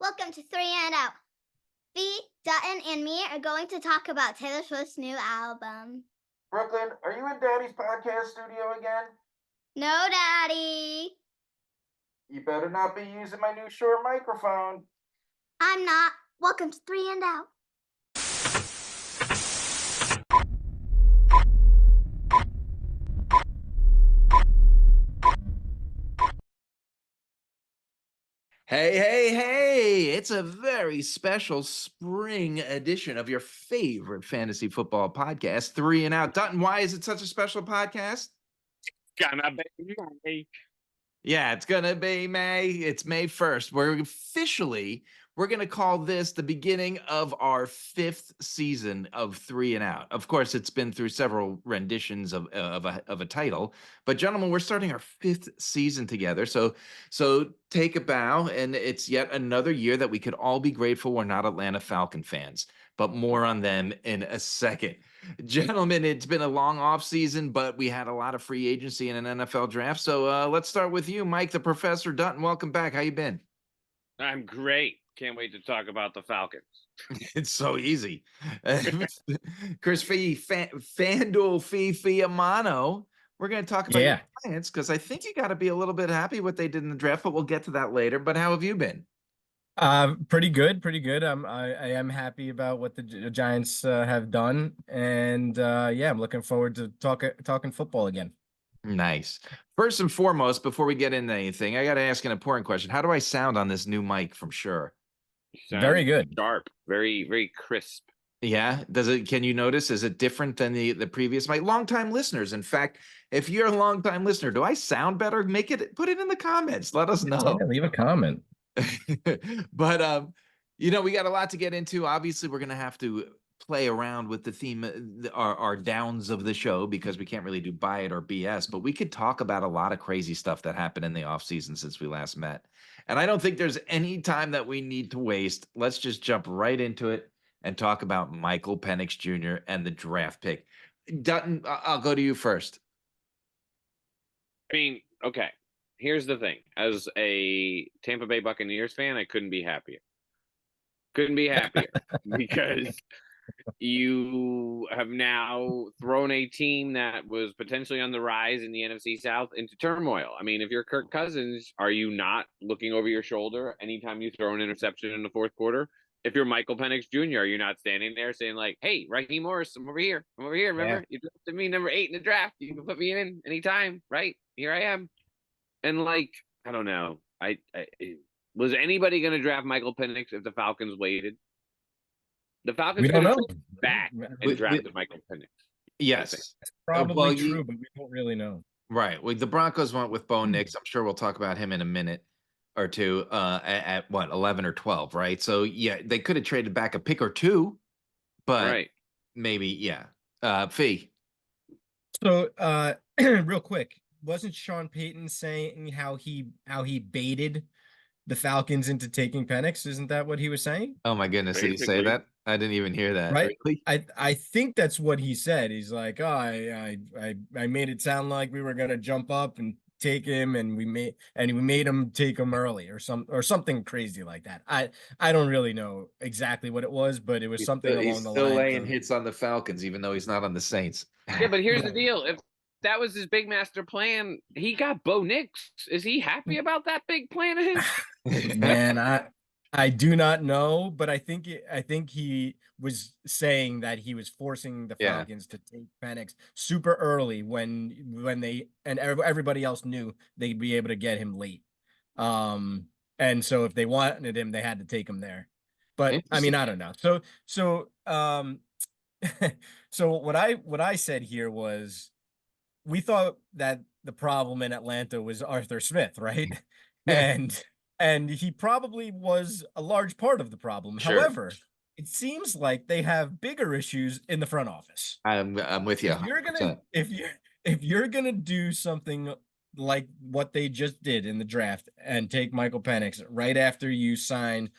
Welcome to 3 and Out. Fee, Dunton, and me are going to talk about Taylor Swift's new album. Brooklyn, are you in Daddy's podcast studio again? No, Daddy. You better not be using my new Shure microphone. I'm not. Welcome to 3 and Out. Hey, it's a very special spring edition of your favorite fantasy football podcast, 3 and Out. Dunton, why is it such a special podcast? Gonna be May. Yeah, it's going to be May. It's May 1st. We're going to call this the beginning of our 5th season of 3 and Out. Of course, it's been through several renditions of a title, but gentlemen, we're starting our 5th season together. So take a bow, and it's yet another year that we could all be grateful we're not Atlanta Falcon fans, but more on them in a second. Gentlemen, it's been a long off season, but we had a lot of free agency in an NFL draft. So let's start with you, Mike, the Professor Dunton. Welcome back. How you been? I'm great. Can't wait to talk about the Falcons. It's so easy. Chris Fee, Fanduel Fee Amano. We're going to talk about your Giants because I think you got to be a little bit happy what they did in the draft, but we'll get to that later. But how have you been? Pretty good. I am happy about what the Giants have done, and I'm looking forward to talking football again. Nice. First and foremost, before we get into anything, I got to ask an important question. How do I sound on this new mic from Shure? Very good. Sharp. Very, very crisp. Yeah. Can you notice, is it different than the previous mic? Longtime listeners. In fact, if you're a longtime listener, do I sound better? Put it in the comments. Let us know. Yeah, leave a comment. But we got a lot to get into. Obviously, we're going to have to play around with the theme, our downs of the show, because we can't really do buy it or BS, but we could talk about a lot of crazy stuff that happened in the offseason since we last met. And I don't think there's any time that we need to waste. Let's just jump right into it and talk about Michael Penix Jr. and the draft pick. Dutton, I'll go to you first. I mean, okay, here's the thing. As a Tampa Bay Buccaneers fan, I couldn't be happier. Because you have now thrown a team that was potentially on the rise in the NFC South into turmoil. I mean, if you're Kirk Cousins, are you not looking over your shoulder anytime you throw an interception in the fourth quarter? If you're Michael Penix Jr., are you not standing there saying like, hey, Raheem Morris, I'm over here. Remember, You drafted me number 8 in the draft. You can put me in anytime, right? Here I am. And like, I don't know. Was anybody going to draft Michael Penix if the Falcons waited? The Falcons could have back and drafted Michael Penix. Yes. That's probably true, but we don't really know. Right. Well, the Broncos went with Bo Nix. I'm sure we'll talk about him in a minute or two at what, 11 or 12, right? So, yeah, they could have traded back a pick or two, but maybe, yeah. Fee. So, real quick, wasn't Sean Payton saying how he baited the Falcons into taking Penix? Isn't that what he was saying? Oh my goodness, did he say that? I didn't even hear that. Right? Really? I think that's what he said. He's like, oh, I made it sound like we were gonna jump up and take him, and we made him take him early, or something crazy like that. I don't really know exactly what it was, but it was something along the line. He's still laying hits on the Falcons, even though he's not on the Saints. Yeah, but here's the deal: if that was his big master plan, he got Bo Nix. Is he happy about that big plan of his? Man, I do not know, but I think he was saying that he was forcing the Falcons to take Penix super early when they and everybody else knew they'd be able to get him late. And so if they wanted him, they had to take him there. But I mean, I don't know. So what I said here was, we thought that the problem in Atlanta was Arthur Smith, right? Yeah. And he probably was a large part of the problem. Sure. However, it seems like they have bigger issues in the front office. I'm with you. If you're gonna do something like what they just did in the draft and take Michael Penix right after you sign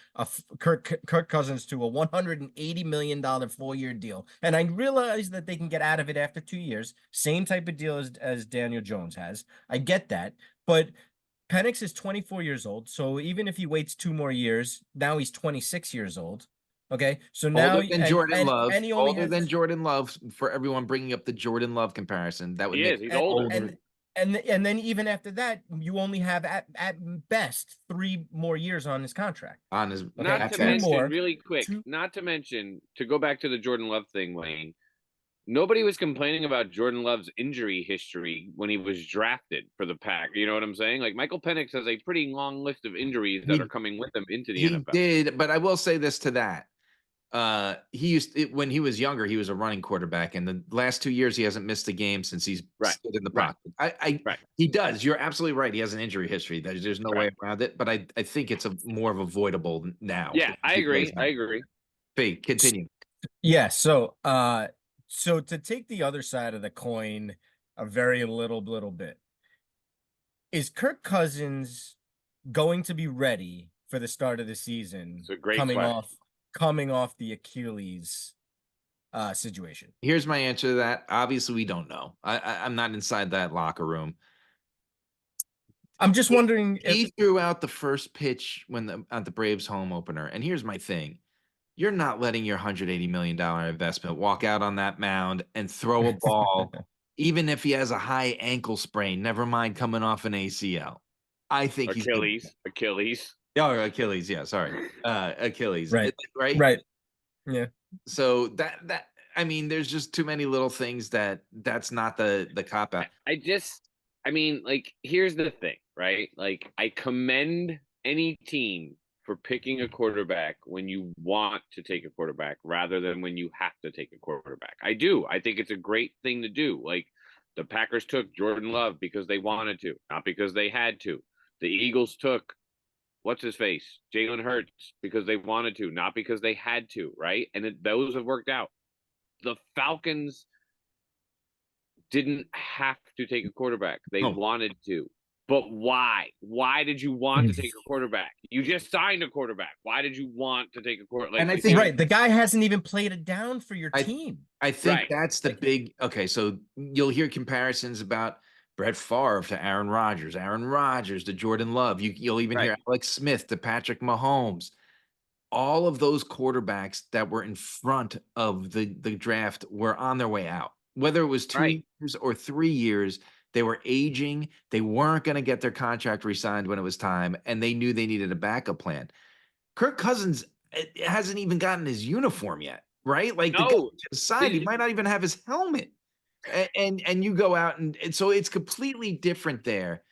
Kirk Cousins to a $180 million 4-year deal, and I realize that they can get out of it after 2 years, same type of deal as Daniel Jones has. I get that, but Penix is 24 years old. So even if he waits 2 more years, now he's 26 years old. Okay. So now, Older than Jordan Love. and he only Older has, than Jordan Love, for everyone bringing up the Jordan Love comparison. That would He make is. He's and, older. and then even after that, you only have at best 3 more years on his contract. on his. Okay, Not to 2 mention, more. really quick, not to mention, to go back to the Jordan Love thing, Wayne, nobody was complaining about Jordan Love's injury history when he was drafted for the Pack. You know what I'm saying? Like, Michael Penix has a pretty long list of injuries that are coming with him into the He NFL. did, but I will say this to that. When he was younger, he was a running quarterback, and the last 2 years he hasn't missed a game since he's stood in the pocket. He does. You're absolutely right. He has an injury history. There's no way around it. But I think it's more of avoidable now. Yeah, I agree. I agree. Fee, continue. Yeah. So to take the other side of the coin a very little bit, is Kirk Cousins going to be ready for the start of the season? It's a great coming off the Achilles situation. Here's my answer to that. Obviously, we don't know. I'm not inside that locker room. I'm just wondering he threw out the first pitch at the Braves home opener. And here's my thing. You're not letting your $180 million investment walk out on that mound and throw a ball, even if he has a high ankle sprain, never mind coming off an ACL. I think Achilles. Oh, Achilles. Yeah, sorry. Achilles. Right. Right. Yeah. So that I mean, there's just too many little things that's not the cop out. I mean, like, here's the thing, right? Like, I commend any team for picking a quarterback when you want to take a quarterback rather than when you have to take a quarterback. I do. I think it's a great thing to do. Like, the Packers took Jordan Love because they wanted to, not because they had to. The Eagles took what's his face, Jalen Hurts, because they wanted to, not because they had to, right? And those have worked out. The Falcons didn't have to take a quarterback. They wanted to. But why? Why did you want to take a quarterback? You just signed a quarterback. Why did you want to take a quarterback? And I think the guy hasn't even played it down for your team. I think that's the big. Okay, so you'll hear comparisons about Brett Favre to Aaron Rodgers to Jordan Love. You'll even hear Alex Smith to Patrick Mahomes. All of those quarterbacks that were in front of the draft were on their way out. Whether it was 2 years or 3 years, they were aging. They weren't going to get their contract re-signed when it was time, and they knew they needed a backup plan. Kirk Cousins hasn't even gotten his uniform yet, right? Like, the guy to the side, he might not even have his helmet. And you go out and so it's completely different there.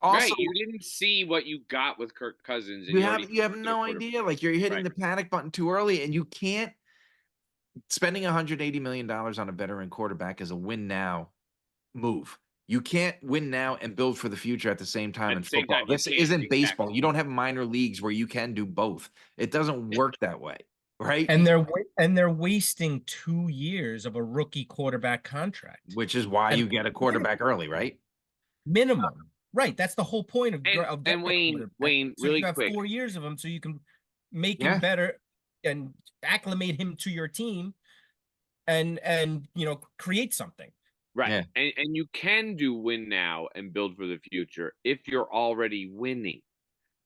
Also, you didn't see what you got with Kirk Cousins. And you have no idea. Like, you're hitting the panic button too early, and you can't. Spending $180 million on a veteran quarterback is a win now move. You can't win now and build for the future at the same time in football. This isn't baseball. You don't have minor leagues where you can do both. It doesn't work that way, right? And they're wasting 2 years of a rookie quarterback contract, which is why you get a quarterback early, right? Minimum. Right. That's the whole point of Wayne, so really you have quick. 4 years of him so you can make him better and acclimate him to your team and create something. Right. Yeah. And you can do win now and build for the future if you're already winning.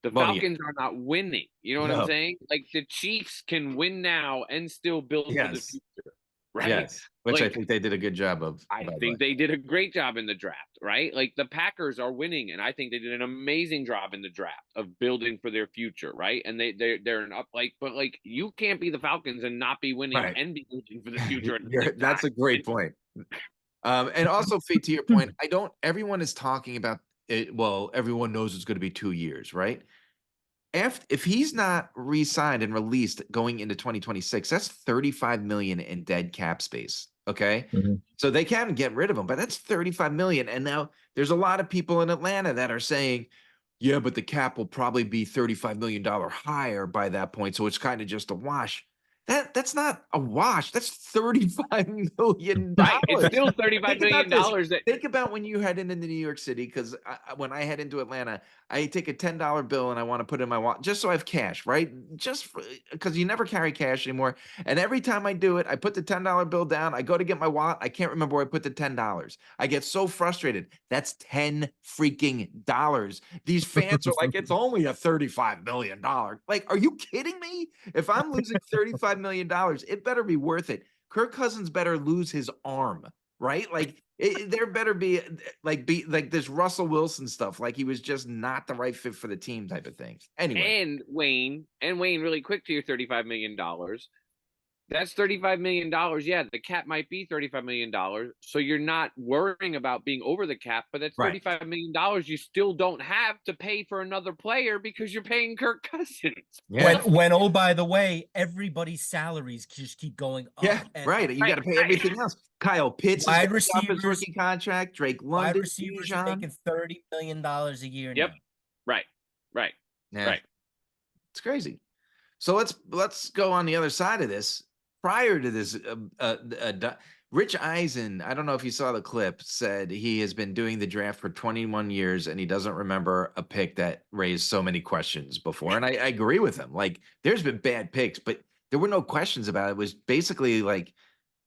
The Falcons are not winning. You know what I'm saying? Like, the Chiefs can win now and still build for the future. Right. Yes. Which I think they did a good job of. I think they did a great job in the draft, right? Like, the Packers are winning, and I think they did an amazing job in the draft of building for their future, right? And they're an up, but you can't be the Falcons and not be winning and be building for the future. That's a great point. And also, Fee, to your point, everyone is talking about it. Well, everyone knows it's going to be 2 years, right? If he's not re-signed and released going into 2026, that's $35 million in dead cap space. Okay. So they can get rid of him, but that's $35 million. And now there's a lot of people in Atlanta that are saying, yeah, but the cap will probably be $35 million higher by that point. So it's kind of just a wash. That's not a wash. That's $35 million. Right. It's still $35 Think about this. million that Think about when you head into New York City, because when I head into Atlanta, I take a $10 bill and I want to put it in my wallet just so I have cash, right? Just because you never carry cash anymore. And every time I do it, I put the $10 bill down. I go to get my wallet. I can't remember where I put the $10. I get so frustrated. That's $10 freaking dollars. These fans are like, it's only a $35 million. Like, are you kidding me? If I'm losing $35 million, it better be worth it. Kirk Cousins better lose his arm, right? Like there better be like this Russell Wilson stuff, like he was just not the right fit for the team type of thing. Anyway, and Wayne, really quick to your $35 million. That's $35 million. Yeah, the cap might be $35 million. So you're not worrying about being over the cap, but that's Right. $35 million you still don't have to pay for another player because you're paying Kirk Cousins. yeah, When oh, by the way, everybody's salaries just keep going up. yeah, and right. You got to pay right. everything else. Kyle Pitts is Wide gonna be off his receivers- rookie contract. Drake wide London, receivers are Bijan. making $30 million a year Yep. now. Right. Yeah. Right. It's crazy. So let's go on the other side of this. Prior to this, Rich Eisen, I don't know if you saw the clip, said he has been doing the draft for 21 years and he doesn't remember a pick that raised so many questions before. And I agree with him. Like, there's been bad picks, but there were no questions about it. It was basically like,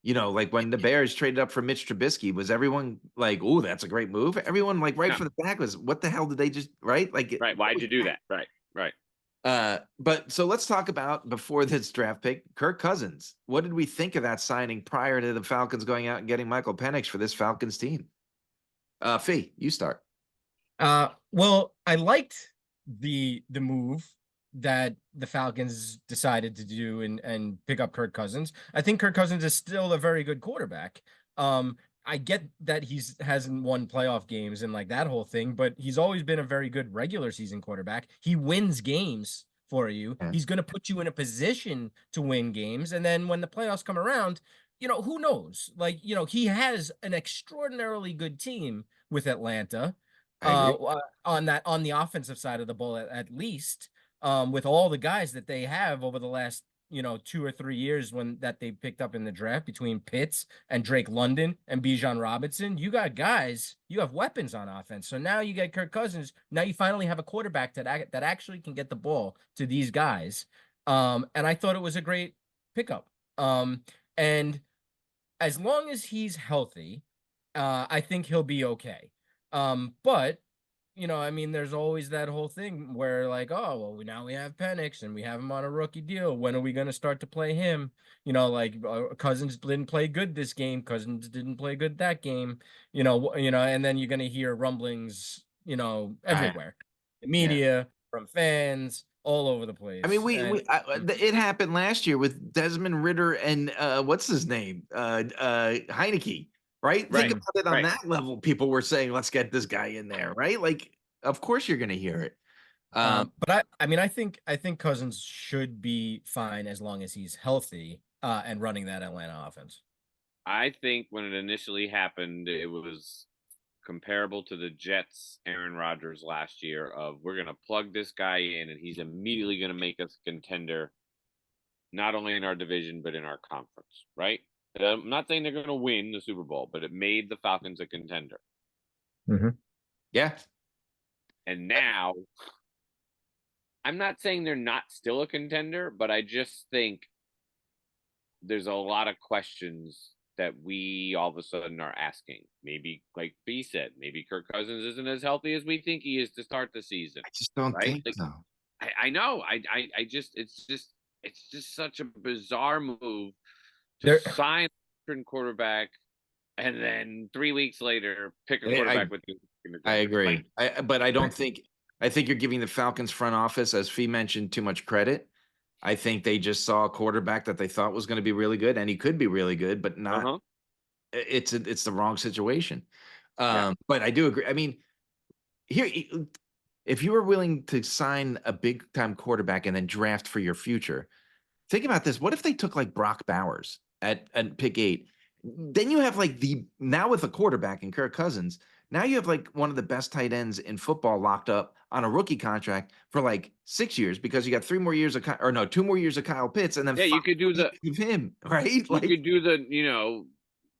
like when the Bears traded up for Mitch Trubisky, was everyone like, "Oh, that's a great move"? Everyone like right Yeah. from the back was, "What the hell did they just right?" Like, Right. Why'd you do that? Right. But so let's talk about, before this draft pick, Kirk Cousins. What did we think of that signing prior to the Falcons going out and getting Michael Penix for this Falcons team? Fee, you start. Well, I liked the move that the Falcons decided to do and pick up Kirk Cousins. I think Kirk Cousins is still a very good quarterback. I get that hasn't won playoff games and like that whole thing, but he's always been a very good regular season quarterback. He wins games for you. Yeah. He's going to put you in a position to win games. And then when the playoffs come around, who knows? Like, he has an extraordinarily good team with Atlanta. I agree. On the offensive side of the ball, at least, with all the guys that they have over the last 2 or 3 years that they picked up in the draft, between Pitts and Drake London and Bijan Robinson, you got guys, you have weapons on offense. So now you get Kirk Cousins. Now you finally have a quarterback that actually can get the ball to these guys. And I thought it was a great pickup. And as long as he's healthy, I think he'll be okay. But there's always that whole thing where like, oh, well, now we have Penix and we have him on a rookie deal. When are we going to start to play him? Cousins didn't play good this game. Cousins didn't play good that game. And then you're going to hear rumblings, everywhere, media, from fans, all over the place. I mean, it happened last year with Desmond Ridder and what's his name, Heineke. Right? Think about it on that level. People were saying, let's get this guy in there, right? Like, of course you're going to hear it. But I think Cousins should be fine as long as he's healthy and running that Atlanta offense. I think when it initially happened, it was comparable to the Jets' Aaron Rodgers last year of, we're going to plug this guy in and he's immediately going to make us a contender, not only in our division, but in our conference, right? I'm not saying they're going to win the Super Bowl, but it made the Falcons a contender. Mm-hmm. Yeah. And now, I'm not saying they're not still a contender, but I just think there's a lot of questions that we all of a sudden are asking. Maybe, like B said, maybe Kirk Cousins isn't as healthy as we think he is to start the season. I just don't think so. I know. It's just such a bizarre move to sign a quarterback and then 3 weeks later pick a quarterback with you. I agree. But I don't think, I think you're giving the Falcons front office, as Fee mentioned, too much credit. I think they just saw a quarterback that they thought was going to be really good, and he could be really good, but not. It's the wrong situation. But I do agree. I mean, here, if you were willing to sign a big time quarterback and then draft for your future, think about this. What if they took like Brock Bowers at pick 8? Then you have like now with a quarterback and Kirk Cousins, Now you have like one of the best tight ends in football locked up on a rookie contract for like 6 years because you got 3 more years of or no 2 more years of Kyle Pitts and then Yeah, you 5 could do the of him, right? you Like could do the,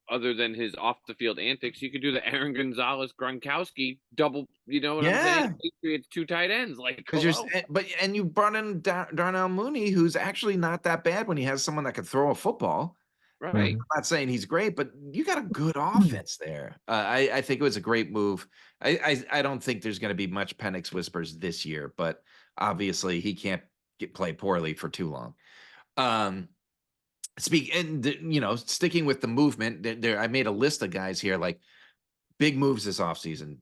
other than his off the field antics, you could do the Aaron Gonzalez Gronkowski double, you know what I'm yeah, saying? Patriots 2 tight ends. Like, because you're hello. and you brought in Darnell Mooney, who's actually not that bad when he has someone that could throw a football. Right. Mhm. I'm not saying he's great, but you got a good Hmm. offense there. I think it was a great move. I don't think there's going to be much Penix whispers this year, but obviously he can't play poorly for too long. Sticking with the movement, there I made a list of guys here like big moves this offseason.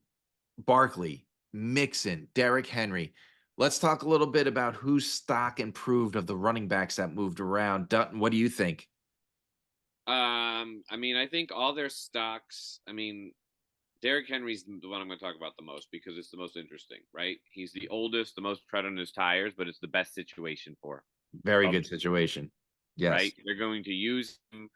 Barkley, Mixon, Derrick Henry. Let's talk a little bit about whose stock improved of the running backs that moved around. Dunton, what do you think? I mean, I think all their stocks, Derrick Henry's the one I'm going to talk about the most because it's the most interesting, right? He's the oldest, the most tread on his tires, but it's the best situation for him. Very good situation. Yes. Right? They're going to use him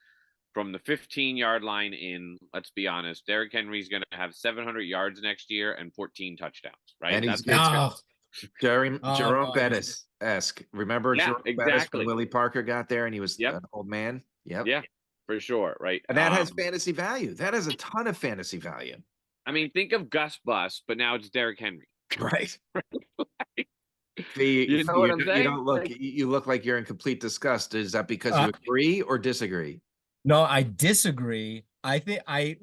from the 15-yard line in. Let's be honest, Derrick Henry's going to have 700 yards next year and 14 touchdowns, right? And That's Jerome Oh, Bettis-esque. Remember yeah, Jerome Bettis when exactly. Willie Parker got there and he was Yep. an old man? Yep. Yeah, for sure, right? And that has fantasy value. That has a ton of fantasy value. I mean, think of Gus Bus, but now it's Derrick Henry. Right. You know what I'm You saying? don't look you look like you're in complete disgust. Is that because you agree or disagree? No, I disagree. I think I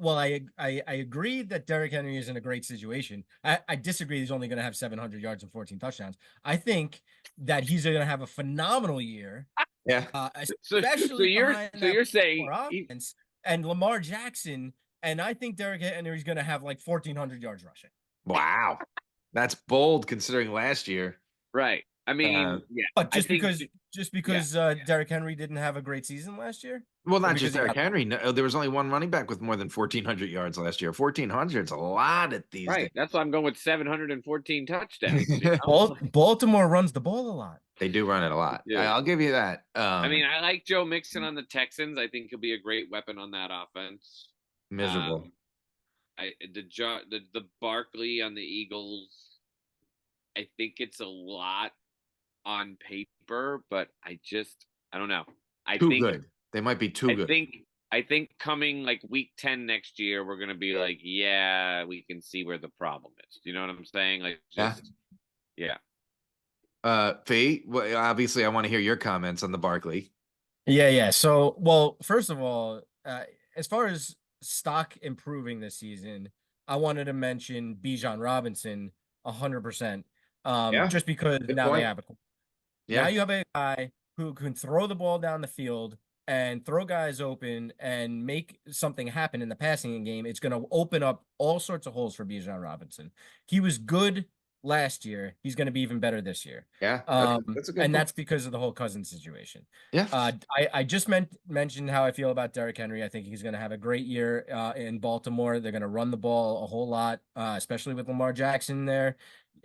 agree that Derrick Henry is in a great situation. I disagree he's only going to have 700 yards and 14 touchdowns. I think that he's going to have a phenomenal year. Yeah. Especially you're saying offense and Lamar Jackson, and I think Derrick Henry's going to have like 1,400 yards rushing. Wow. That's bold considering last year. right. I mean, yeah. But just because Derrick Henry didn't have a great season last year? Well, not just Derrick Henry. No, there was only one running back with more than 1,400 yards last year. 1,400 is a lot at these days. That's why I'm going with 714 touchdowns. Baltimore runs the ball a lot. They do run it a lot. Yeah. I'll give you that. I mean, I like Joe Mixon on the Texans. I think he'll be a great weapon on that offense. Miserable. The Barkley on the Eagles. I think it's a lot on paper, but I don't know. I think good. They might be too good. I think coming like week 10 next year, we're gonna be like, yeah, we can see where the problem is. You know what I'm saying? Like, yeah. Fee, well, obviously, I want to hear your comments on the Barkley. Yeah. So, well, first of all, as far as stock improving this season, I wanted to mention Bijan Robinson 100%. Just because now they have now you have a guy who can throw the ball down the field and throw guys open and make something happen in the passing game. It's going to open up all sorts of holes for Bijan Robinson. He was good last year. He's going to be even better this year. Yeah. That's a good and that's because of the whole Cousins situation. Yeah. I just mentioned how I feel about Derrick Henry. I think he's going to have a great year in Baltimore. They're going to run the ball a whole lot, especially with Lamar Jackson there.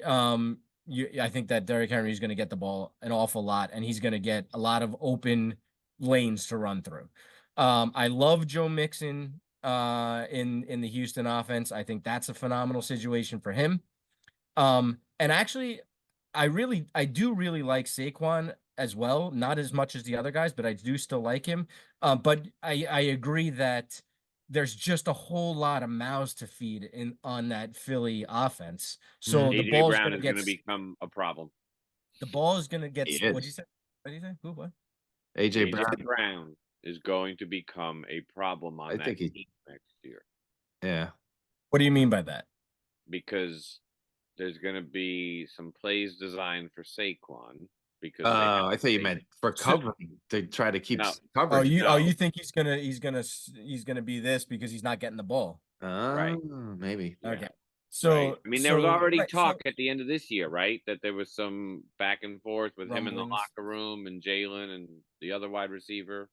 I think that Derrick Henry is going to get the ball an awful lot, and he's going to get a lot of open lanes to run through. I love Joe Mixon in the Houston offense. I think that's a phenomenal situation for him. And actually, I do really like Saquon as well. Not as much as the other guys, but I do still like him. But I agree that there's just a whole lot of mouths to feed on that Philly offense. So the ball is going to become a problem. The ball is going to get. What'd you say? What do you say? Who? What? AJ Brown is going to become a problem on that team next year. Yeah. What do you mean by that? Because there's going to be some plays designed for Saquon. Because I thought you meant for covering to try to keep coverage. You think he's gonna be this because he's not getting the ball? Right. Maybe. Okay. So right. I mean, there was already talk at the end of this year, right? That there was some back and forth with him in the locker room and Jalen and the other wide receiver.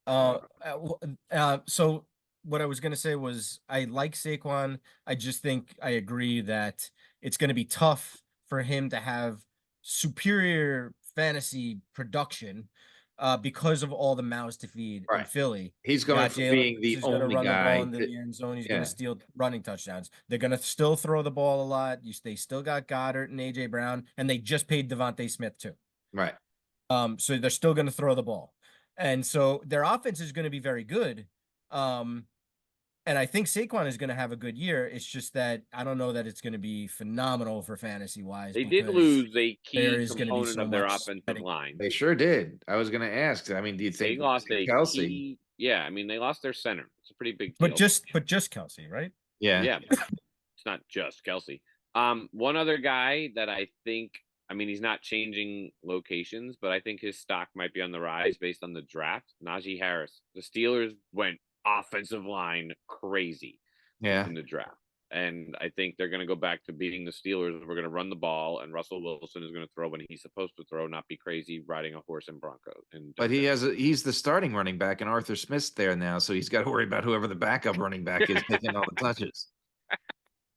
So what I was gonna say was I like Saquon. I just think I agree that it's gonna be tough for him to have superior fantasy production because of all the mouths to feed in Right. Philly. He's going from being the He's going to only run the ball guy. into the end zone. He's going Yeah. to steal running touchdowns. They're going to still throw the ball a lot. They still got Goddard and AJ Brown, and they just paid Devontae Smith too. Right. So they're still going to throw the ball, and so their offense is going to be very good. And I think Saquon is going to have a good year. It's just that I don't know that it's going to be phenomenal for fantasy wise. They did lose a key component of their offensive line. They sure did. I was going to ask. I mean, do you think they lost a Kelsey? Key, yeah, I mean, they lost their center. It's a pretty big But deal. just Kelsey, right? Yeah. Yeah. It's not just Kelsey. One other guy that I think, I mean, he's not changing locations, but I think his stock might be on the rise based on the draft. Najee Harris. The Steelers went offensive line crazy in the draft. And I think they're going to go back to beating the Steelers. We're going to run the ball, and Russell Wilson is going to throw when he's supposed to throw, not be crazy riding a horse in Broncos. But he's the starting running back, and Arthur Smith's there now, so he's got to worry about whoever the backup running back is taking all the touches.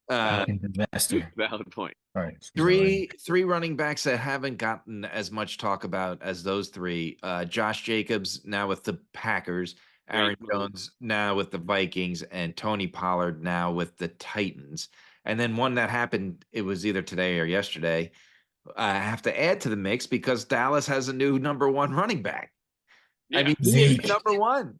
Valid point. All right. Three running backs that haven't gotten as much talk about as those three. Josh Jacobs now with the Packers, Aaron Jones now with the Vikings, and Tony Pollard now with the Titans. And then one that happened, it was either today or yesterday. I have to add to the mix because Dallas has a new number one running back. Yeah. I mean, Zeke. number one.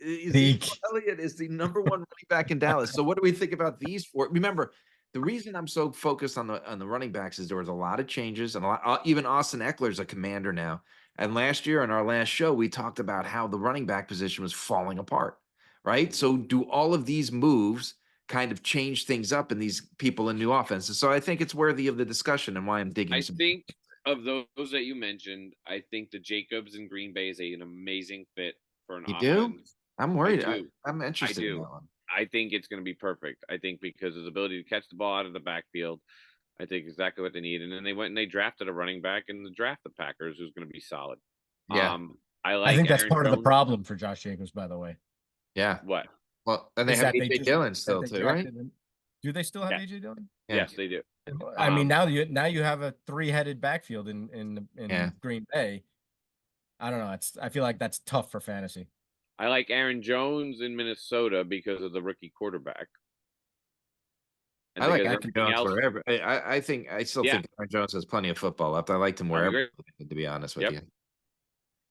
Zeke Elliott is the number one running back in Dallas. So what do we think about these four? Remember, the reason I'm so focused on the running backs is there was a lot of changes, and even Austin Eckler's a commander now. And last year in our last show, we talked about how the running back position was falling apart, right? So do all of these moves kind of change things up in these people in new offenses? So I think it's worthy of the discussion and why I'm digging. I think of those that you mentioned, I think the Jacobs in Green Bay is an amazing fit for an offense. Do? I'm worried. I'm I interested in do. that one. I think it's going to be perfect. I think because his ability to catch the ball out of the backfield, I think exactly what they need. And then they went and they drafted a running back in the draft, the Packers, who's going to be solid. Yeah. I think that's part of the problem for Josh Jacobs, by the way. Yeah. What? Well, and they have AJ Dillon still too, right? Do they still have AJ Dillon? Yeah. Yes, they do. I mean, now you have a three-headed backfield in Green Bay. I don't know. I feel like that's tough for fantasy. I like Aaron Jones in Minnesota because of the rookie quarterback. I like Aaron Jones wherever. I still think Aaron Jones has plenty of football left. I liked him wherever, to be honest with you.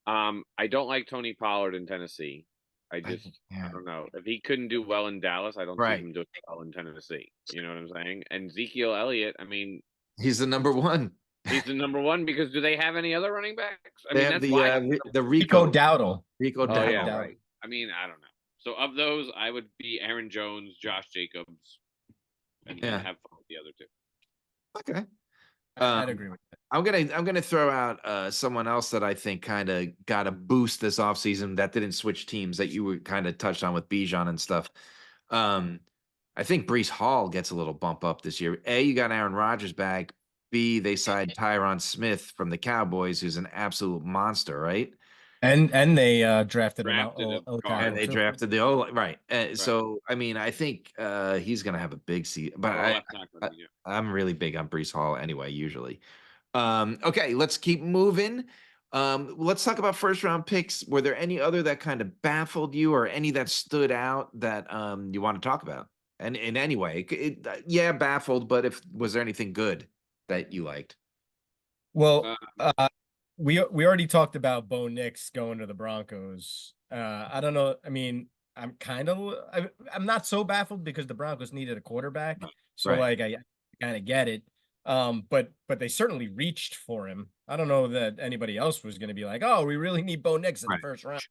I don't like Tony Pollard in Tennessee. I don't know. If he couldn't do well in Dallas, I don't see him doing well in Tennessee. You know what I'm saying? And Ezekiel Elliott, I mean, he's the number one. He's the number one because do they have any other running backs? I mean, have that's the Rico Dowdle. Rico Dowdle. Yeah, right. I mean, I don't know. So of those, I would be Aaron Jones, Josh Jacobs, and then have fun with the other two. Okay. I'd agree with that. I'm gonna throw out someone else that I think kind of got a boost this offseason that didn't switch teams that you were kind of touched on with Bijan and stuff. I think Breece Hall gets a little bump up this year. A, you got Aaron Rodgers back. B, they signed Tyron Smith from the Cowboys, who's an absolute monster, right? And they drafted him out. And they drafted the O right. So I mean, I think he's gonna have a big season. But I'm really big on Breece Hall anyway, usually. Okay, let's keep moving. Let's talk about first round picks. Were there any other that kind of baffled you, or any that stood out that you want to talk about? And in any way, baffled. But was there anything good that you liked? Well, we already talked about Bo Nix going to the Broncos. I don't know. I mean, I'm not so baffled because the Broncos needed a quarterback. So like I kind of get it. But they certainly reached for him. I don't know that anybody else was going to be like, oh, we really need Bo Nix in the first round.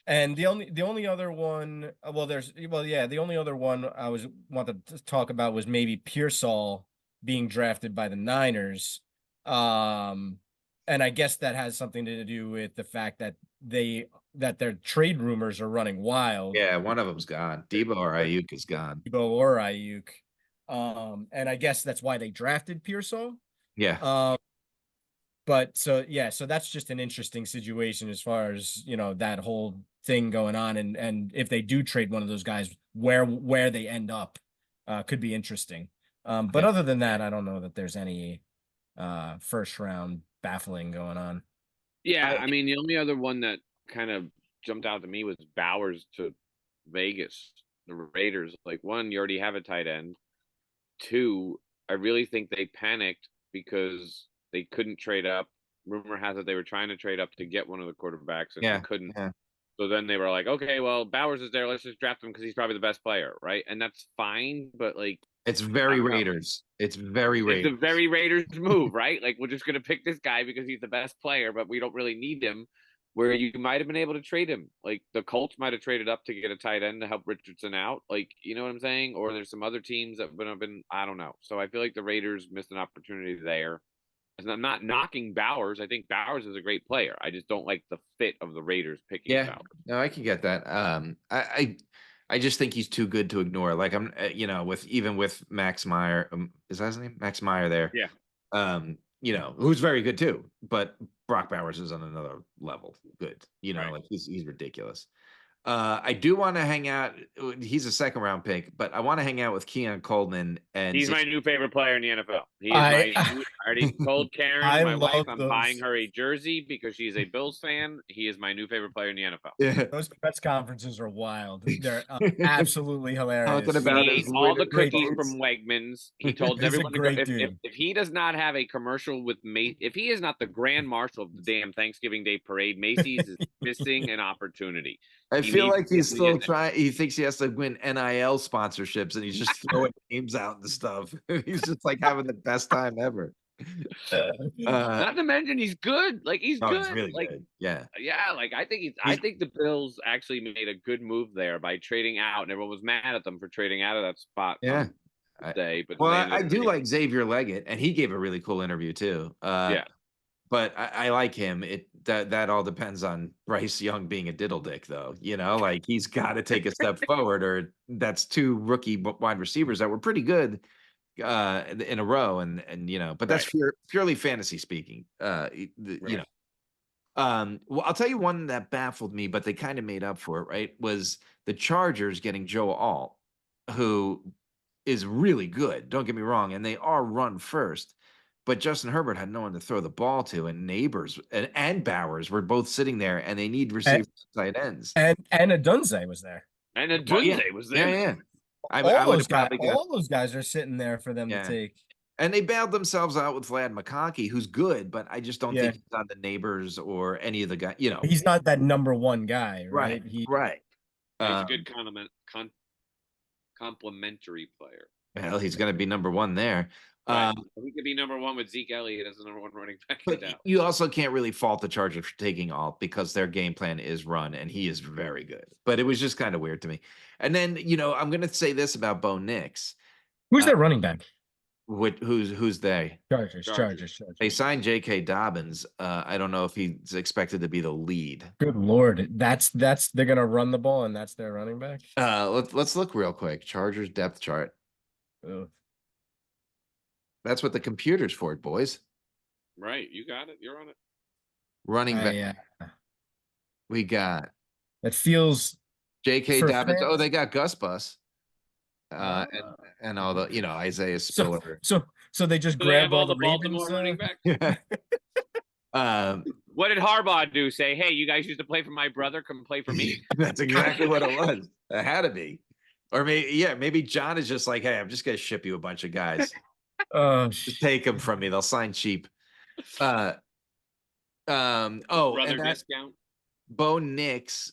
And the only other one, the only other one I wanted to talk about was maybe Pearsall being drafted by the Niners. And I guess that has something to do with the fact that their trade rumors are running wild. Yeah, one of them's gone. Debo or Ayuk is gone. And I guess that's why they drafted Pearsall. Yeah. So that's just an interesting situation as far as, that whole thing going on. And if they do trade one of those guys, where they end up could be interesting. But other than that, I don't know that there's any first round baffling going on. Yeah, I mean, the only other one that kind of jumped out to me was Bowers to Vegas, the Raiders. Like, one, you already have a tight end. Two, I really think they panicked because they couldn't trade up. Rumor has it they were trying to trade up to get one of the quarterbacks and they Yeah, couldn't. yeah. So then they were like, okay, well, Bowers is there. Let's just draft him because he's probably the best player, right? And that's fine, but like, It's I very don't know. Raiders. It's very It's Raiders. a very Raiders move, right? Like, we're just going to pick this guy because he's the best player, but we don't really need him. Where you might have been able to trade him. Like, the Colts might have traded up to get a tight end to help Richardson out. Like, you know what I'm saying? Or there's some other teams that would have been, I don't know. So I feel like the Raiders missed an opportunity there. And I'm not knocking Bowers. I think Bowers is a great player. I just don't like the fit of the Raiders picking Yeah, Bowers. no, I can get that. I just think he's too good to ignore. Like I'm, with Max Meyer, is that his name? Max Meyer there. Yeah. Who's very good too. But Brock Bowers is on another level. Good. Right. Like he's ridiculous. I do want to hang out. He's a second round pick, but I want to hang out with Keon Coleman and He's my new favorite player in the NFL. I already told Karen, I my wife, love I'm those. buying her a jersey because she's a Bills fan. He is my new favorite player in the NFL. Yeah. Those press conferences are wild. They're absolutely hilarious. Talking about He his ate all the winter cookies boots. from Wegmans. He told He's a everyone to go, great if dude. he does not have a commercial with Macy's, if he is not the grand marshal of the damn Thanksgiving Day parade, Macy's is missing an opportunity. I He feel needs like to he's be still in it. trying. He thinks he has to win NIL sponsorships, and he's just throwing names out and stuff. He's just like having the best time ever. Not to mention he's good. Like, he's good. He's really like, good. Yeah. yeah, like I think the Bills actually made a good move there by trading out, and everyone was mad at them for trading out of that spot. Yeah. But I do like Xavier Leggett, and he gave a really cool interview too. Yeah. But I like him. That all depends on Bryce Young being a diddle dick, though. Like he's got to take a step forward, or that's two rookie wide receivers that were pretty good in a row, and but that's purely fantasy speaking. Well, I'll tell you one that baffled me, but they kind of made up for it. Right, was the Chargers getting Joe Alt, who is really good. Don't get me wrong, and they are run first. But Justin Herbert had no one to throw the ball to, and Neighbors and Bowers were both sitting there, and they need receivers, tight ends, and Adunze was there. And Dunton was there. Yeah. All those guys are sitting there for them to take. And they bailed themselves out with Vlad McConkey, who's good, but I just don't think he's on the Neighbors or any of the guys. He's not that number one guy, right? Right. He's a good complementary player. Well, he's going to be number one there. Right. He could be number one with Zeke Elliott as the number one running back. But you also can't really fault the Chargers for taking Alt because their game plan is run, and he is very good. But it was just kind of weird to me. And then, I'm going to say this about Bo Nix. Who's their running back? Who's they? Chargers. They signed J.K. Dobbins. I don't know if he's expected to be the lead. Good Lord. That's they're going to run the ball, and that's their running back? Let's look real quick. Chargers depth chart. Oh. That's what the computer's for, boys. Right. You got it. You're on it. Running back. We got. That feels. J.K. Dobbins. Oh, they got Gus Bus. And all the, Isaiah Spiller. So they just grab all the Baltimore running back. What did Harbaugh do? Say, hey, you guys used to play for my brother. Come play for me. That's exactly what it was. It had to be. Or maybe John is just like, hey, I'm just going to ship you a bunch of guys. Just take them from me. They'll sign cheap. Brother and discount. Bo Nix,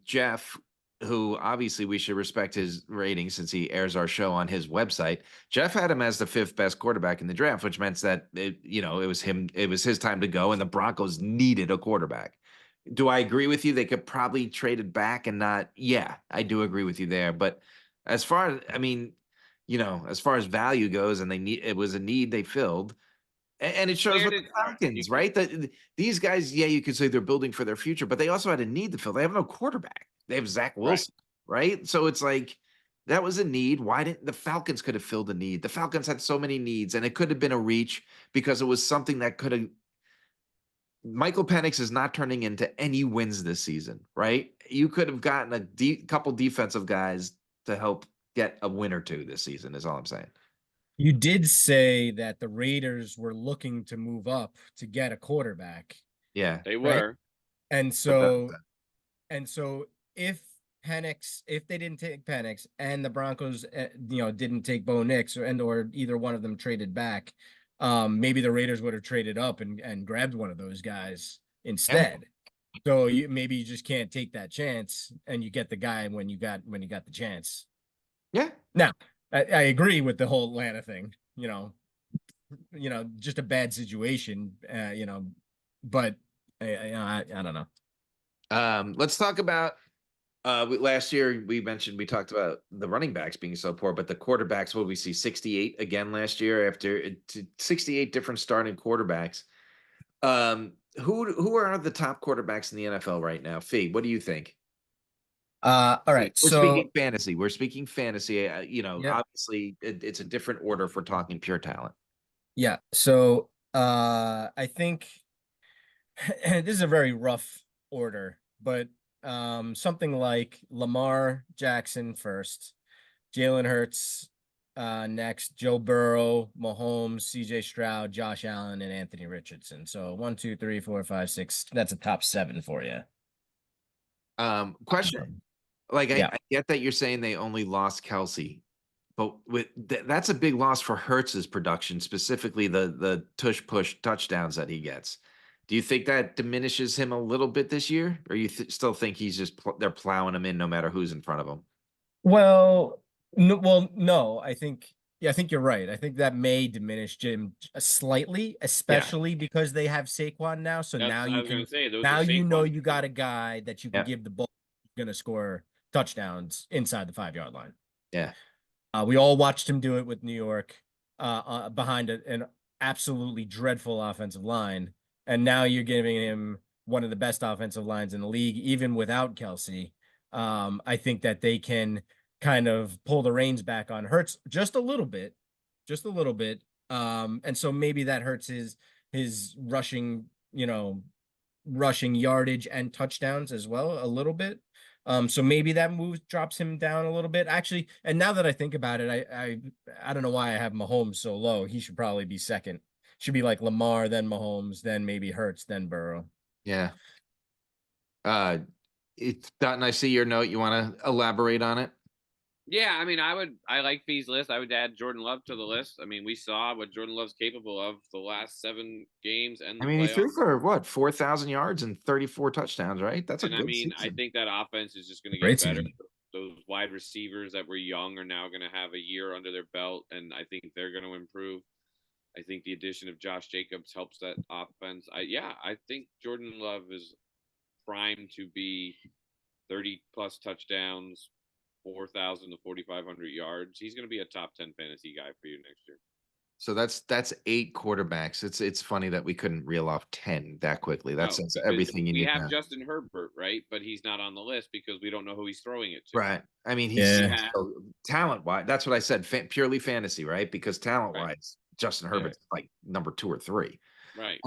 Jeff, who obviously we should respect his rating since he airs our show on his website. Jeff had him as the 5th best quarterback in the draft, which meant that it was him. It was his time to go, and the Broncos needed a quarterback. Do I agree with you? They could probably trade it back and not. Yeah, I do agree with you there. But as far as as far as value goes, and it was a need they filled, and it shows with the Falcons, right? That these guys, you could say they're building for their future, but they also had a need to fill. They have no quarterback. They have Zach Wilson, right? So it's like that was a need. Why didn't the Falcons could have filled the need? The Falcons had so many needs, and it could have been a reach because it was something that could have. Michael Penix is not turning into any wins this season, right? You could have gotten a couple defensive guys to help get a win or two this season, is all I'm saying. You did say that the Raiders were looking to move up to get a quarterback. Yeah. They Right. were. And But so if if they didn't take Penix and the Broncos, didn't take Bo Nix or either one of them traded back, maybe the Raiders would have traded up and grabbed one of those guys instead. So maybe you just can't take that chance, and you get the guy when you got the chance. Yeah. Now, I agree with the whole Atlanta thing. Just a bad situation. But I don't know. Let's talk about last year. We talked about the running backs being so poor, but the quarterbacks, what we see, 68 again last year after 68 different starting quarterbacks. Who are the top quarterbacks in the NFL right now? Fee, what do you think? All right. We're So speaking fantasy. We're speaking fantasy. Yep. Obviously it's a different order if we're talking pure talent. Yeah. So I think this is a very rough order, but something like Lamar Jackson first, Jalen Hurts next, Joe Burrow, Mahomes, CJ Stroud, Josh Allen, and Anthony Richardson. So 1, 2, 3, 4, 5, 6. That's a top 7 for you. Question. Like Yeah. I get that you're saying they only lost Kelsey, but that's a big loss for Hurts's production, specifically the tush push touchdowns that he gets. Do you think that diminishes him a little bit this year, or you still think he's just they're plowing him in no matter who's in front of him? Well, no. I think you're right. I think that may diminish Jim slightly, especially because they have Saquon now. So That's now what I you was gonna can say. Those now are you Saquon. got a guy that you can Yeah. give the ball, going to score touchdowns inside the 5-yard line. Yeah. We all watched him do it with New York behind an absolutely dreadful offensive line, and now you're giving him one of the best offensive lines in the league, even without Kelsey. I think that they can kind of pull the reins back on Hurts just a little bit. And so maybe that hurts his rushing yardage and touchdowns as well a little bit. So maybe that move drops him down a little bit. Actually, and now that I think about it, I don't know why I have Mahomes so low. He should probably be second. Should be like Lamar, then Mahomes, then maybe Hurts, then Burrow. Yeah. It's Dutton, I see your note. You want to elaborate on it? Yeah, I mean, I like Fee's list. I would add Jordan Love to the list. I mean, we saw what Jordan Love's capable of the last 7 games and the I mean, he threw playoffs. for what, 4,000 yards and 34 touchdowns, right? That's a And I good mean, I season. think that offense is just going to Great get better. season. Those wide receivers that were young are now going to have a year under their belt, and I think they're going to improve. I think the addition of Josh Jacobs helps that offense. I think Jordan Love is primed to be 30 plus touchdowns, 4,000 to 4,500 yards. He's going to be a top 10 fantasy guy for you next year. So that's 8 quarterbacks. It's funny that we couldn't reel off 10 that quickly. That says everything you need. We have now. Justin Herbert, right? But he's not on the list because we don't know who he's throwing it to. Right. I mean, he's Yeah. talent wise. That's what I said. Purely fantasy, right? Because talent wise, Justin Herbert's like number 2 or 3. Right.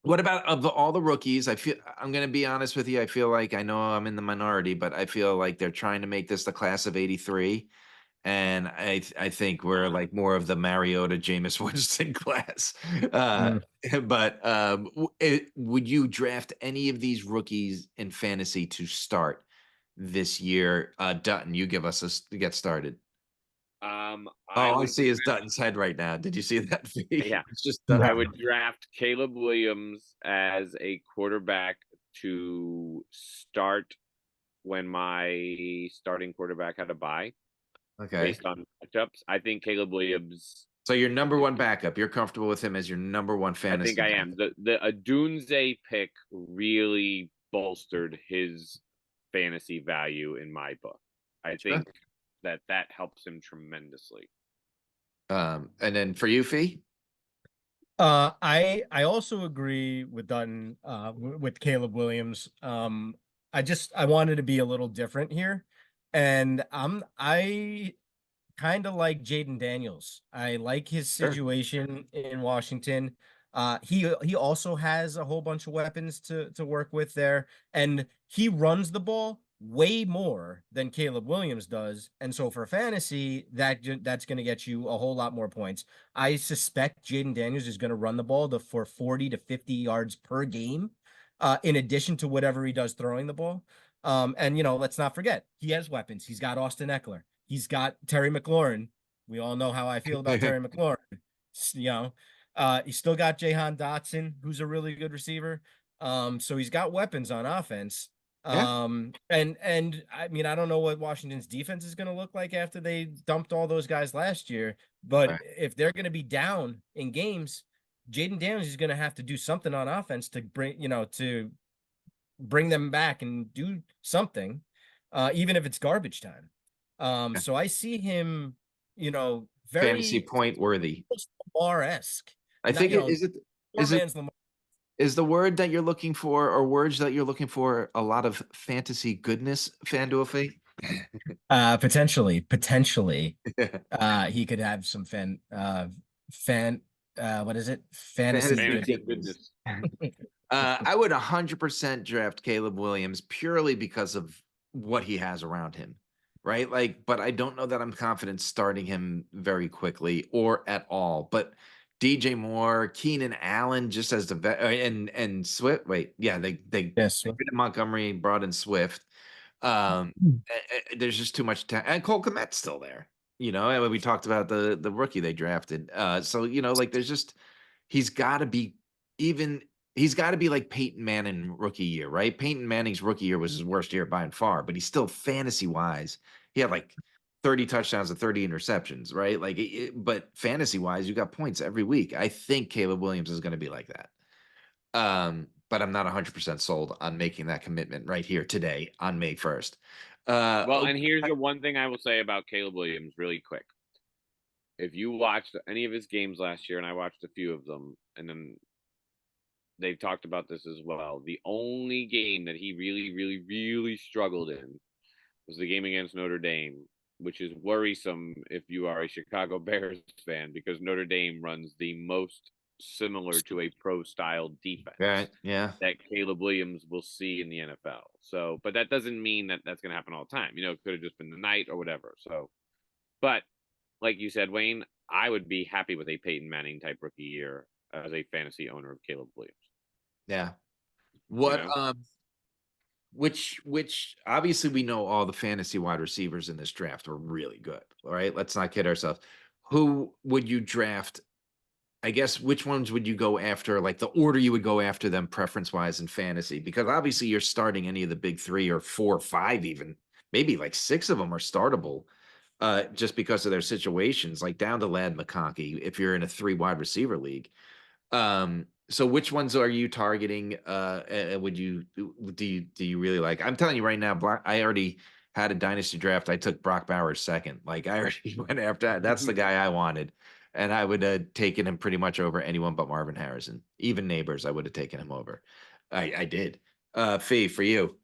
What about all the rookies? I'm going to be honest with you. I feel like I know I'm in the minority, but I feel like they're trying to make this the class of '83. And I think we're like more of the Mariota, Jameis Winston class. But would you draft any of these rookies in fantasy to start this year? Dutton, you give us to get started. All I see is Dutton's head right now. Did you see that? Yeah, It's just I would draft Caleb Williams as a quarterback to start when my starting quarterback had a bye. Okay. Based on matchups, I think Caleb Williams. So your number 1 backup, you're comfortable with him as your number 1 fantasy? I think I am. The Adunze pick really bolstered his fantasy value in my book. I think that helps him tremendously. And then for you, Fee? I also agree with Dunton with Caleb Williams. I wanted to be a little different here. And I kind of like Jaden Daniels. I like his situation in Washington. He also has a whole bunch of weapons to work with there, and he runs the ball way more than Caleb Williams does. And so for fantasy, that's going to get you a whole lot more points. I suspect Jaden Daniels is going to run the ball for 40 to 50 yards per game, in addition to whatever he does throwing the ball. And, let's not forget, he has weapons. He's got Austin Eckler. He's got Terry McLaurin. We all know how I feel about Terry McLaurin. He's still got Jahan Dotson, who's a really good receiver. So he's got weapons on offense. And I mean, I don't know what Washington's defense is going to look like after they dumped all those guys last year, but if they're going to be down in games, Jaden Daniels is going to have to do something on offense to bring them back and do something, even if it's garbage time. So I see him, very fantasy point worthy. Lamar-esque. I think is the word that you're looking for, or words that you're looking for, a lot of fantasy goodness, Fanduel Fee? Potentially. He could have some what is it? Fantasy goodness. I would 100% draft Caleb Williams purely because of what he has around him, right? But I don't know that I'm confident starting him very quickly or at all. But DJ Moore, Keenan Allen, just as the vet, and Swift. Wait, yeah, they Montgomery brought in Swift. There's just too much time, and Cole Kmet's still there. And we talked about the rookie they drafted. So there's just he's got to be like Peyton Manning rookie year, right? Peyton Manning's rookie year was his worst year by far, but he's still fantasy wise. He had 30 touchdowns and 30 interceptions, right? But fantasy wise, you got points every week. I think Caleb Williams is going to be like that. But I'm not 100% sold on making that commitment right here today on May 1st. And here's the one thing I will say about Caleb Williams really quick. If you watched any of his games last year, and I watched a few of them, and then they've talked about this as well, the only game that he really, really, really struggled in was the game against Notre Dame, which is worrisome if you are a Chicago Bears fan, because Notre Dame runs the most similar to a pro-style defense that Caleb Williams will see in the NFL. So, but that doesn't mean that that's going to happen all the time. It could have just been the night or whatever. So, but like you said, Wayne, I would be happy with a Peyton Manning type rookie year as a fantasy owner of Caleb Williams. Yeah. Which obviously we know all the fantasy wide receivers in this draft are really good. All right. Let's not kid ourselves. Who would you draft? I guess which ones would you go after? The order you would go after them preference wise in fantasy, because obviously you're starting any of the big 3 or 4 or 5, even maybe 6 of them are startable, just because of their situations, down to Ladd McConkey if you're in a 3 wide receiver league. So which ones are you targeting? Do you really like? I'm telling you right now, I already had a dynasty draft. I took Brock Bowers second. I already went after that. That's the guy I wanted, and I would have taken him pretty much over anyone but Marvin Harrison. Even Neighbors, I would have taken him over. I did. Fee, for you.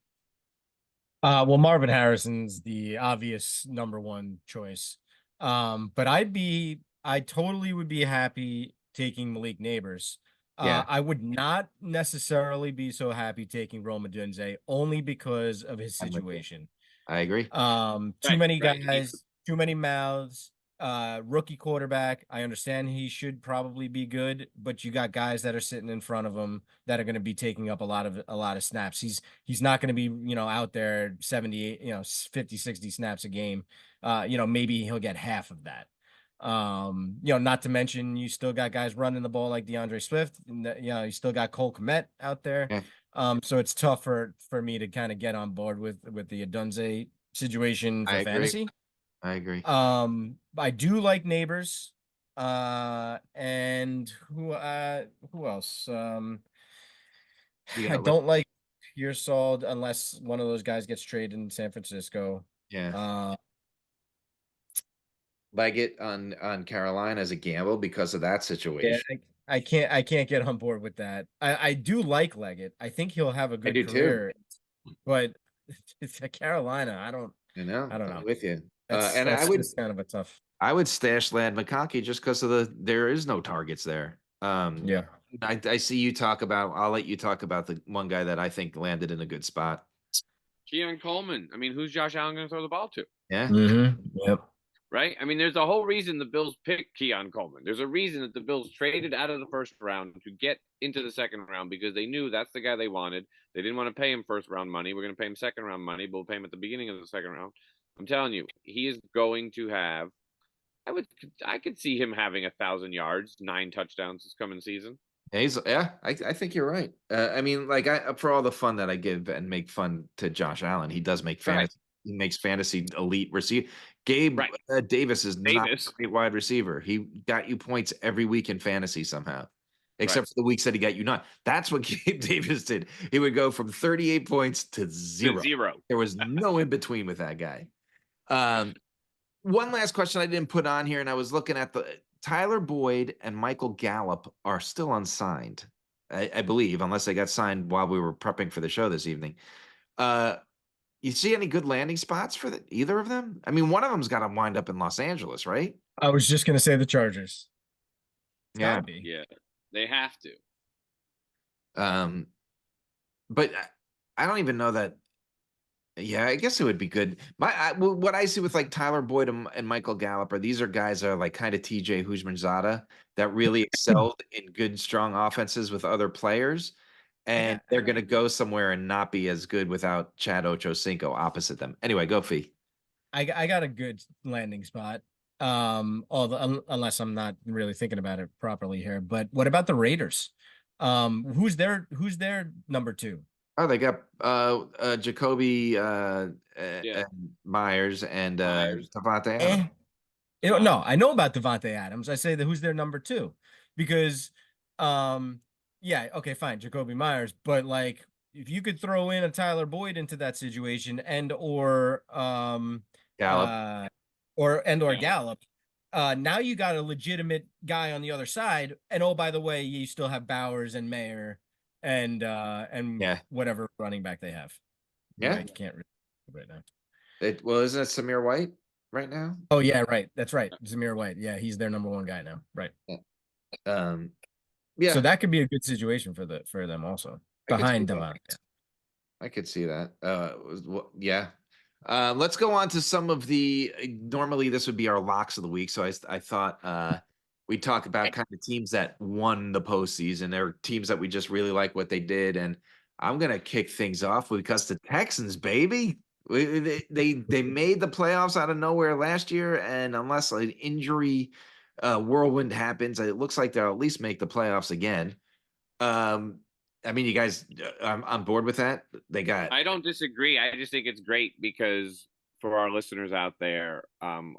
Well, Marvin Harrison's the obvious number 1 choice. But I totally would be happy taking Malik Neighbors. I would not necessarily be so happy taking Rome Odunze, only because of his situation. I agree. Too many guys, too many mouths. Rookie quarterback. I understand he should probably be good, but you got guys that are sitting in front of him that are going to be taking up a lot of snaps. He's not going to be, out there 78, 50, 60 snaps a game. Maybe he'll get half of that. Not to mention you still got guys running the ball like DeAndre Swift, and you still got Cole Kmet out there. Yeah. So it's tough for me to kind of get on board with the Odunze situation for fantasy. I agree. I do like Neighbors. And who else? I don't like Pearsall unless one of those guys gets traded in San Francisco. Yeah. Leggett on Carolina as a gamble because of that situation. Yeah, I can't get on board with that. I do like Leggett. I think he'll have a good career. Too. But it's Carolina. I don't know. I'm with you. That's kind of a tough. I would stash Ladd McConkey just because of there is no targets there. Yeah. I see you talk about. I'll let you talk about the one guy that I think landed in a good spot. Keon Coleman. I mean, who's Josh Allen going to throw the ball to? Yeah. Yep. Right? I mean, there's a whole reason the Bills picked Keon Coleman. There's a reason that the Bills traded out of the first round to get into the second round because they knew that's the guy they wanted. They didn't want to pay him first round money. We're going to pay him second round money, but we'll pay him at the beginning of the second round. I'm telling you, he is going to have. I could see him having 1,000 yards, 9 touchdowns this coming season. I think you're right. I mean, like, for all the fun that I give and make fun to Josh Allen, he does make fantasy. Right. He makes fantasy elite receiver. Gabe Davis is not a great wide receiver. He got you points every week in fantasy somehow, except for the weeks that he got you none. That's what Gabe Davis did. He would go from 38 points to zero. There was no in between with that guy. One last question I didn't put on here, and I was looking at Tyler Boyd and Michael Gallup are still unsigned, I believe, unless they got signed while we were prepping for the show this evening. You see any good landing spots for either of them? I mean, one of them's got to wind up in Los Angeles, right? I was just gonna say the Chargers. Yeah, they have to. But I don't even know that. Yeah, I guess it would be good. What I see with like Tyler Boyd and Michael Gallup these are guys that are like kind of TJ Houshmandzadeh that really excelled in good, strong offenses with other players. And they're going to go somewhere and not be as good without Chad Ochocinco opposite them. Anyway, go Fee. I got a good landing spot. Unless I'm not really thinking about it properly here. But what about the Raiders? Who's their number 2? Oh, they got Jacoby Myers and Davante Adams. No, I know about Davante Adams. I say that who's their number 2 because yeah, okay, fine, Jacoby Myers, but like if you could throw in a Tyler Boyd into that situation or Gallup Gallup, now you got a legitimate guy on the other side. And oh, by the way, you still have Bowers and Mayer and whatever running back they have. Yeah, I can't read right now. Isn't it Samir White right now? Oh yeah, right. That's right, Zamir White. Yeah, he's their number 1 guy now. Right. Yeah. So that could be a good situation for them also behind Devon. I could see that. Yeah. Let's go on to some of the. Normally, this would be our locks of the week. So I thought we'd talk about kind of teams that won the postseason. There are teams that we just really like what they did, and I'm gonna kick things off because the Texans, baby, they made the playoffs out of nowhere last year, and unless an injury whirlwind happens, it looks like they'll at least make the playoffs again. I mean, you guys, I'm on board with that. I don't disagree. I just think it's great because for our listeners out there,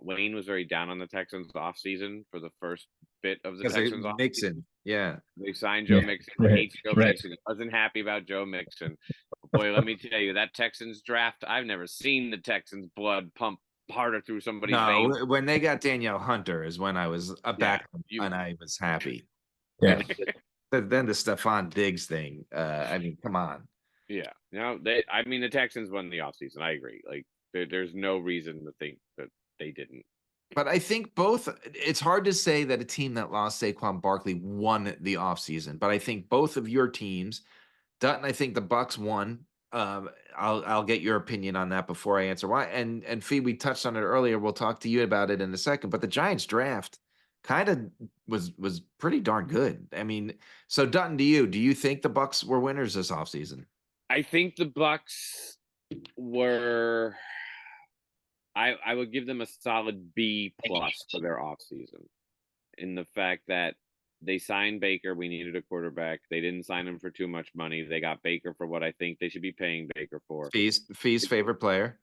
Wayne was very down on the Texans offseason for the first bit of the Texans offseason. Mixon, yeah. They signed Joe Mixon. He hates Joe Mixon. He wasn't happy about Joe Mixon. Boy, let me tell you, that Texans draft, I've never seen the Texans' blood pump harder through somebody's veins. When they got Danielle Hunter is when I was back and I was happy. Yeah. Then the Stephon Diggs thing. I mean, come on. Yeah. The Texans won the offseason. I agree. Like, there's no reason to think that they didn't. But I think it's hard to say that a team that lost Saquon Barkley won the offseason. But I think both of your teams, Dutton, I think the Bucs won. I'll get your opinion on that before I answer why. And Fee, we touched on it earlier. We'll talk to you about it in a second. But the Giants draft kind of was pretty darn good. I mean, so Dutton, do you think the Bucs were winners this offseason? I think the Bucs were. I would give them a solid B+ for their offseason, in the fact that they signed Baker. We needed a quarterback. They didn't sign him for too much money. They got Baker for what I think they should be paying Baker for. Fee's favorite player.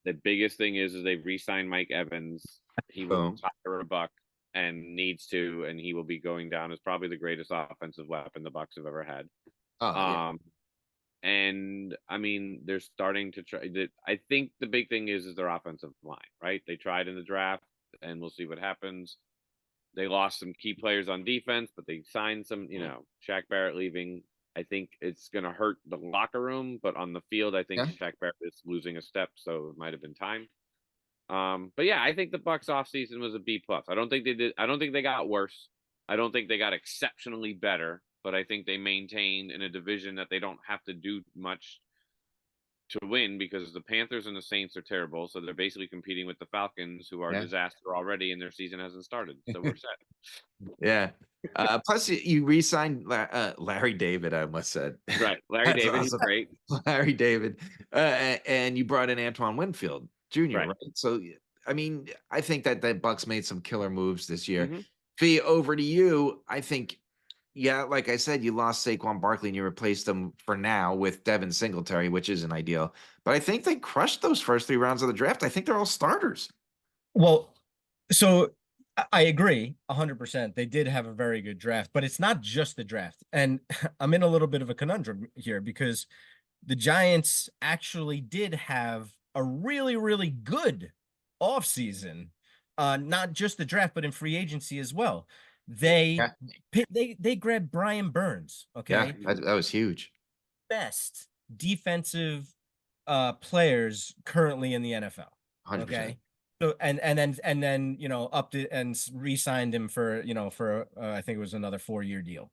The biggest thing is they re-signed Mike Evans. He will retire a buck and needs to, and he will be going down as probably the greatest offensive weapon the Bucs have ever had. And I mean, they're starting to try. I think the big thing is their offensive line, right? They tried in the draft, and we'll see what happens. They lost some key players on defense, but they signed some, Shaq Barrett leaving. I think it's going to hurt the locker room, but on the field, I think Shaq Barrett is losing a step, so it might have been time. But yeah, I think the Bucs offseason was a B+. I don't think they got worse. I don't think they got exceptionally better, but I think they maintained in a division that they don't have to do much to win because the Panthers and the Saints are terrible. So they're basically competing with the Falcons, who are a Yeah. disaster already, and their season hasn't started. So we're set. Yeah. Plus, you re-signed Larry David. I almost said Right, Larry That's David, he's awesome. great. Larry David, and you brought in Antoine Winfield Jr. Right. Right. So, I mean, I think that Bucks made some killer moves this year. Mhm. Fee, over to you. I think, yeah, like I said, you lost Saquon Barkley and you replaced him for now with Devin Singletary, which isn't ideal. But I think they crushed those first 3 rounds of the draft. I think they're all starters. Well, so I agree 100%. They did have a very good draft, but it's not just the draft. And I'm in a little bit of a conundrum here because the Giants actually did have a really, really good offseason. Not just the draft, but in free agency as well. They grabbed Brian Burns, Yeah, okay? that was huge. Best defensive players currently in the NFL. 100%. Okay. So and then upped it and re-signed him for for I think it was another 4-year deal,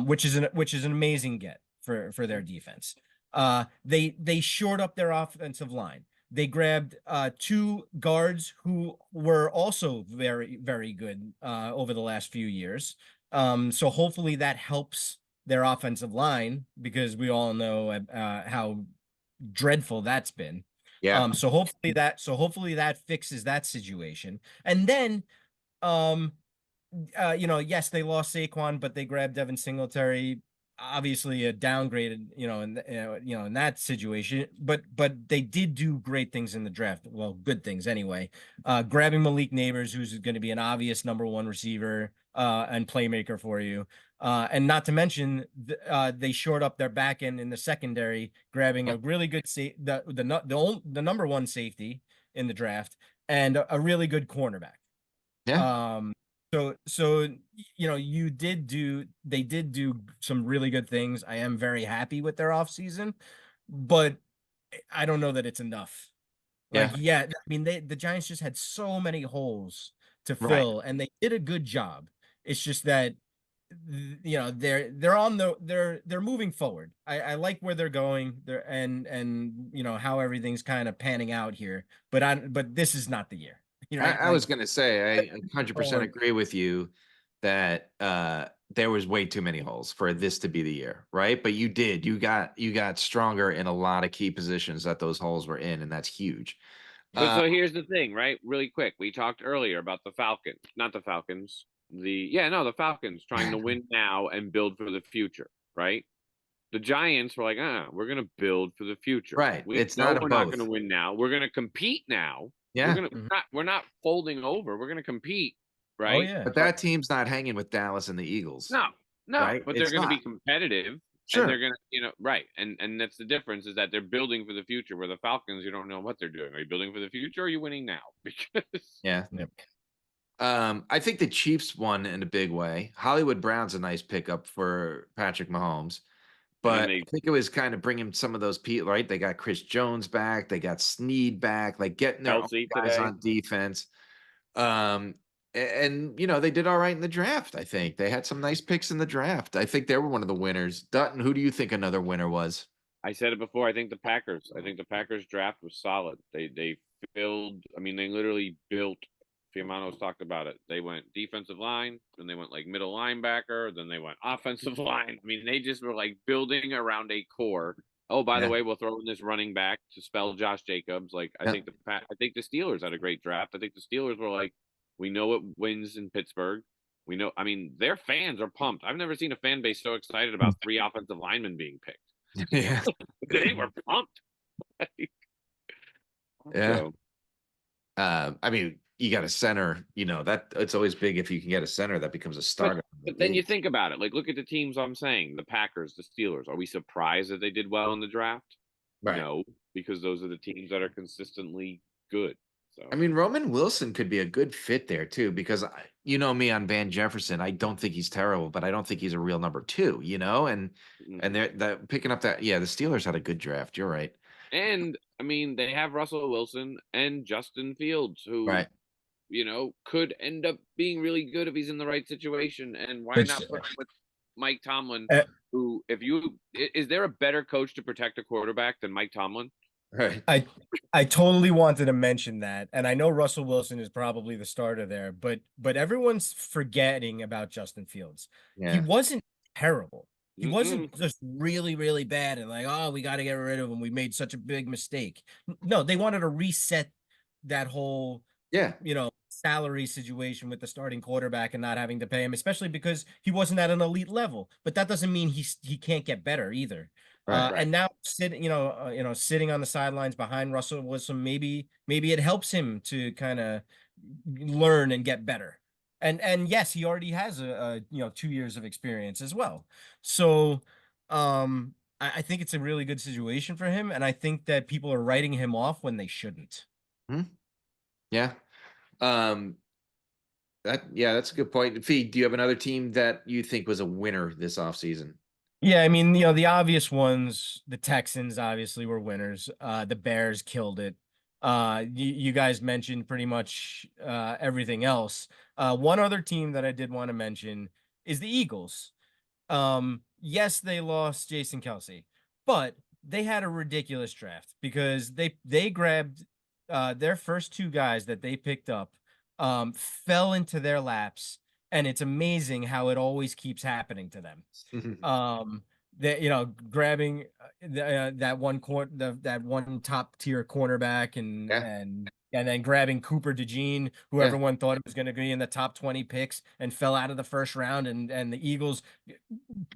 which is an amazing get for their defense. They shored up their offensive line. They grabbed 2 guards who were also very, very good over the last few years. So hopefully that helps their offensive line because we all know how dreadful that's been. Yeah. So hopefully that fixes that situation. And then yes, they lost Saquon, but they grabbed Devin Singletary, obviously a downgraded, in that situation, but they did do great things in the draft. Well, good things anyway. Grabbing Malik Neighbors, who's going to be an obvious number 1 receiver and playmaker for you. And not to mention, they shored up their back end in the secondary, grabbing a really good the number 1 safety in the draft and a really good cornerback. Yeah. So they did do some really good things. I am very happy with their offseason, but I don't know that it's enough. Like, Yeah. I mean, the Giants just had so many holes to Right. fill, and they did a good job. It's just that they're moving forward. I like where they're going there and how everything's kind of panning out here, but this is not the year. I was going to say, I 100% forward. agree with you that there was way too many holes for this to be the year, right? But you got stronger in a lot of key positions that those holes were in, and that's huge. But so here's the thing, right? Really quick. We talked earlier about the Falcons, not the Falcons. The Falcons trying to win now and build for the future, right? The Giants were like, we're going to build for the future. Right. We It's know not a we're not both. going to win now. We're going to compete now. Yeah. We're not folding over. We're going to compete, right? Oh yeah. But that team's not hanging with Dallas and the Eagles. No, Right? but It's they're going to be not. competitive. Sure. And they're going to, right. And that's the difference is that they're building for the future where the Falcons, you don't know what they're doing. Are you building for the future or are you winning now? Because Yeah. Yep. I think the Chiefs won in a big way. Hollywood Brown's a nice pickup for Patrick Mahomes. But I think it was kind of bringing some of those people, right? They got Chris Jones back. They got Snead back, like getting their own Kelsey guys today. on defense. And they did all right in the draft. I think they had some nice picks in the draft. I think they were one of the winners. Dutton, who do you think another winner was? I said it before. I think the Packers. I think the Packers draft was solid. They filled. I mean, they literally built. Fiamano's talked about it. They went defensive line, then they went like middle linebacker, then they went offensive line. I mean, they just were like building around a core. Oh, by the way, we'll throw in this running back to spell Josh Jacobs. Like I think the Steelers had a great draft. I think the Steelers were like, we know it wins in Pittsburgh. We know. I mean, their fans are pumped. I've never seen a fan base so excited about 3 offensive linemen being picked. Yeah. They were pumped. Yeah. So, I mean, you got a center, that it's always big if you can get a center that becomes a starter. But then you think about it. Like, look at the teams I'm saying, the Packers, the Steelers. Are we surprised that they did well in the draft? Right. No, because those are the teams that are consistently good. So I mean, Roman Wilson could be a good fit there too, because me on Van Jefferson. I don't think he's terrible, but I don't think he's a real number 2, and they're picking up that. Yeah, the Steelers had a good draft. You're right. And I mean, they have Russell Wilson and Justin Fields, who Right. could end up being really good if he's in the right situation. And why Which- not put him with Mike Tomlin, Uh, who, is there a better coach to protect a quarterback than Mike Tomlin? Right. I totally wanted to mention that, and I know Russell Wilson is probably the starter there, but everyone's forgetting about Justin Fields. He Yeah. wasn't terrible. He Mm-mm. wasn't just really, really bad and like, oh, we got to get rid of him. We made such a big mistake. No, they wanted to reset that whole, Yeah. salary situation with the starting quarterback and not having to pay him, especially because he wasn't at an elite level. But that doesn't mean he can't get better either. Right. And now sitting on the sidelines behind Russell Wilson, maybe it helps him to kind of learn and get better. And yes, he already has a 2 years of experience as well. So I think it's a really good situation for him, and I think that people are writing him off when they shouldn't. Yeah. That's a good point. Fee, do you have another team that you think was a winner this offseason? Yeah, I mean, the obvious ones, the Texans obviously were winners. The Bears killed it. You guys mentioned pretty much everything else. One other team that I did want to mention is the Eagles. Yes, they lost Jason Kelsey, but they had a ridiculous draft because they grabbed their first two guys that they picked up, fell into their laps, and it's amazing how it always keeps happening to them. That grabbing that one top tier cornerback and Yeah. and then grabbing Cooper DeJean, who Yeah. everyone thought was going to be in the top 20 picks and fell out of the first round, and the Eagles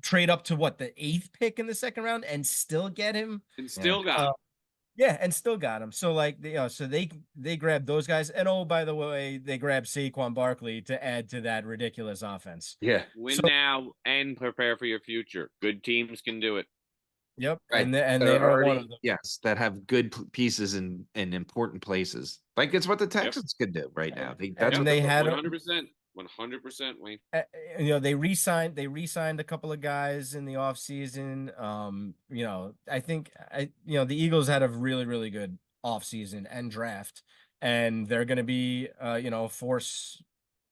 trade up to the 8th pick in the second round and still get him. And still got him. Yeah, and still got him. So they grabbed those guys, and oh, by the way, they grabbed Saquon Barkley to add to that ridiculous offense. Yeah. Win now and prepare for your future. Good teams can do it. Yep, Right. and That they are are one already, of them. yes, that have good pieces in important places. Like it's what the Texans could do right now. That's what they they're had 100%. 100%, Wayne. they re-signed a couple of guys in the offseason. I think the Eagles had a really, really good offseason and draft, and they're going to be a force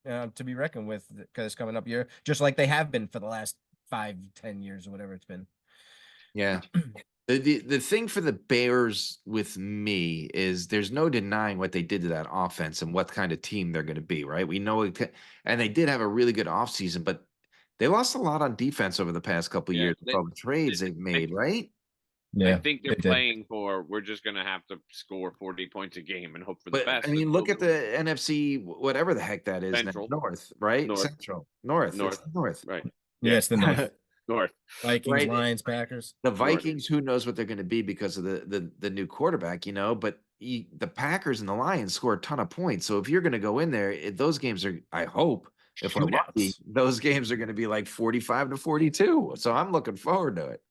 to be reckoned with because coming up year, just like they have been for the last 5-10 years or whatever it's been. Yeah. The thing for the Bears with me is there's no denying what they did to that offense and what kind of team they're going to be, right? We know and they did have a really good offseason, but they lost a lot on defense over the past couple of years with all the trades they've made, right? Yeah, I think they're playing for we're just going to have to score 40 points a game and hope for the best. I mean, look at the NFC, whatever the heck that is, Central. North, right? North. Central. North. Right. Yes, the North. North. Vikings, Right. Lions, Packers. The Vikings, who knows what they're going to be because of the new quarterback, but the Packers and the Lions score a ton of points. So if you're going to go in there, those games are, I hope, if we're lucky, those games are going to be like 45-42. So I'm looking forward to it.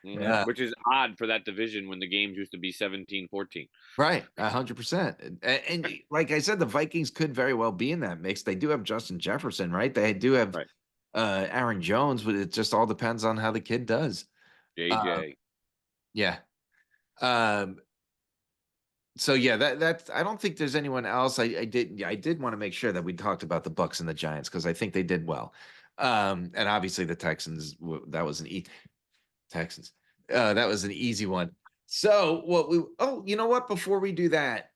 Yeah. Which is odd for that division when the games used to be 17-14. Right, 100%. And like I said, the Vikings could very well be in that mix. They do have Justin Jefferson, right? They do have Aaron Jones, but it just all depends on how the kid does. JJ. Yeah. So yeah, that's I don't think there's anyone else. I did want to make sure that we talked about the Bucks and the Giants because I think they did well. And obviously the Texans, that was an Texans. That was an easy one. So you know what? Before we do that,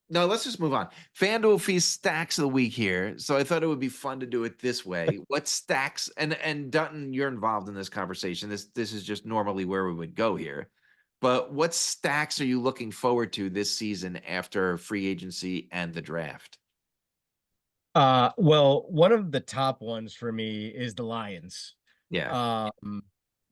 no, let's just move on. Fanduel Fee stacks of the week here. So I thought it would be fun to do it this way. What stacks and Dunton, you're involved in this conversation. This is just normally where we would go here. But what stacks are you looking forward to this season after free agency and the draft? Well, one of the top ones for me is the Lions. Yeah.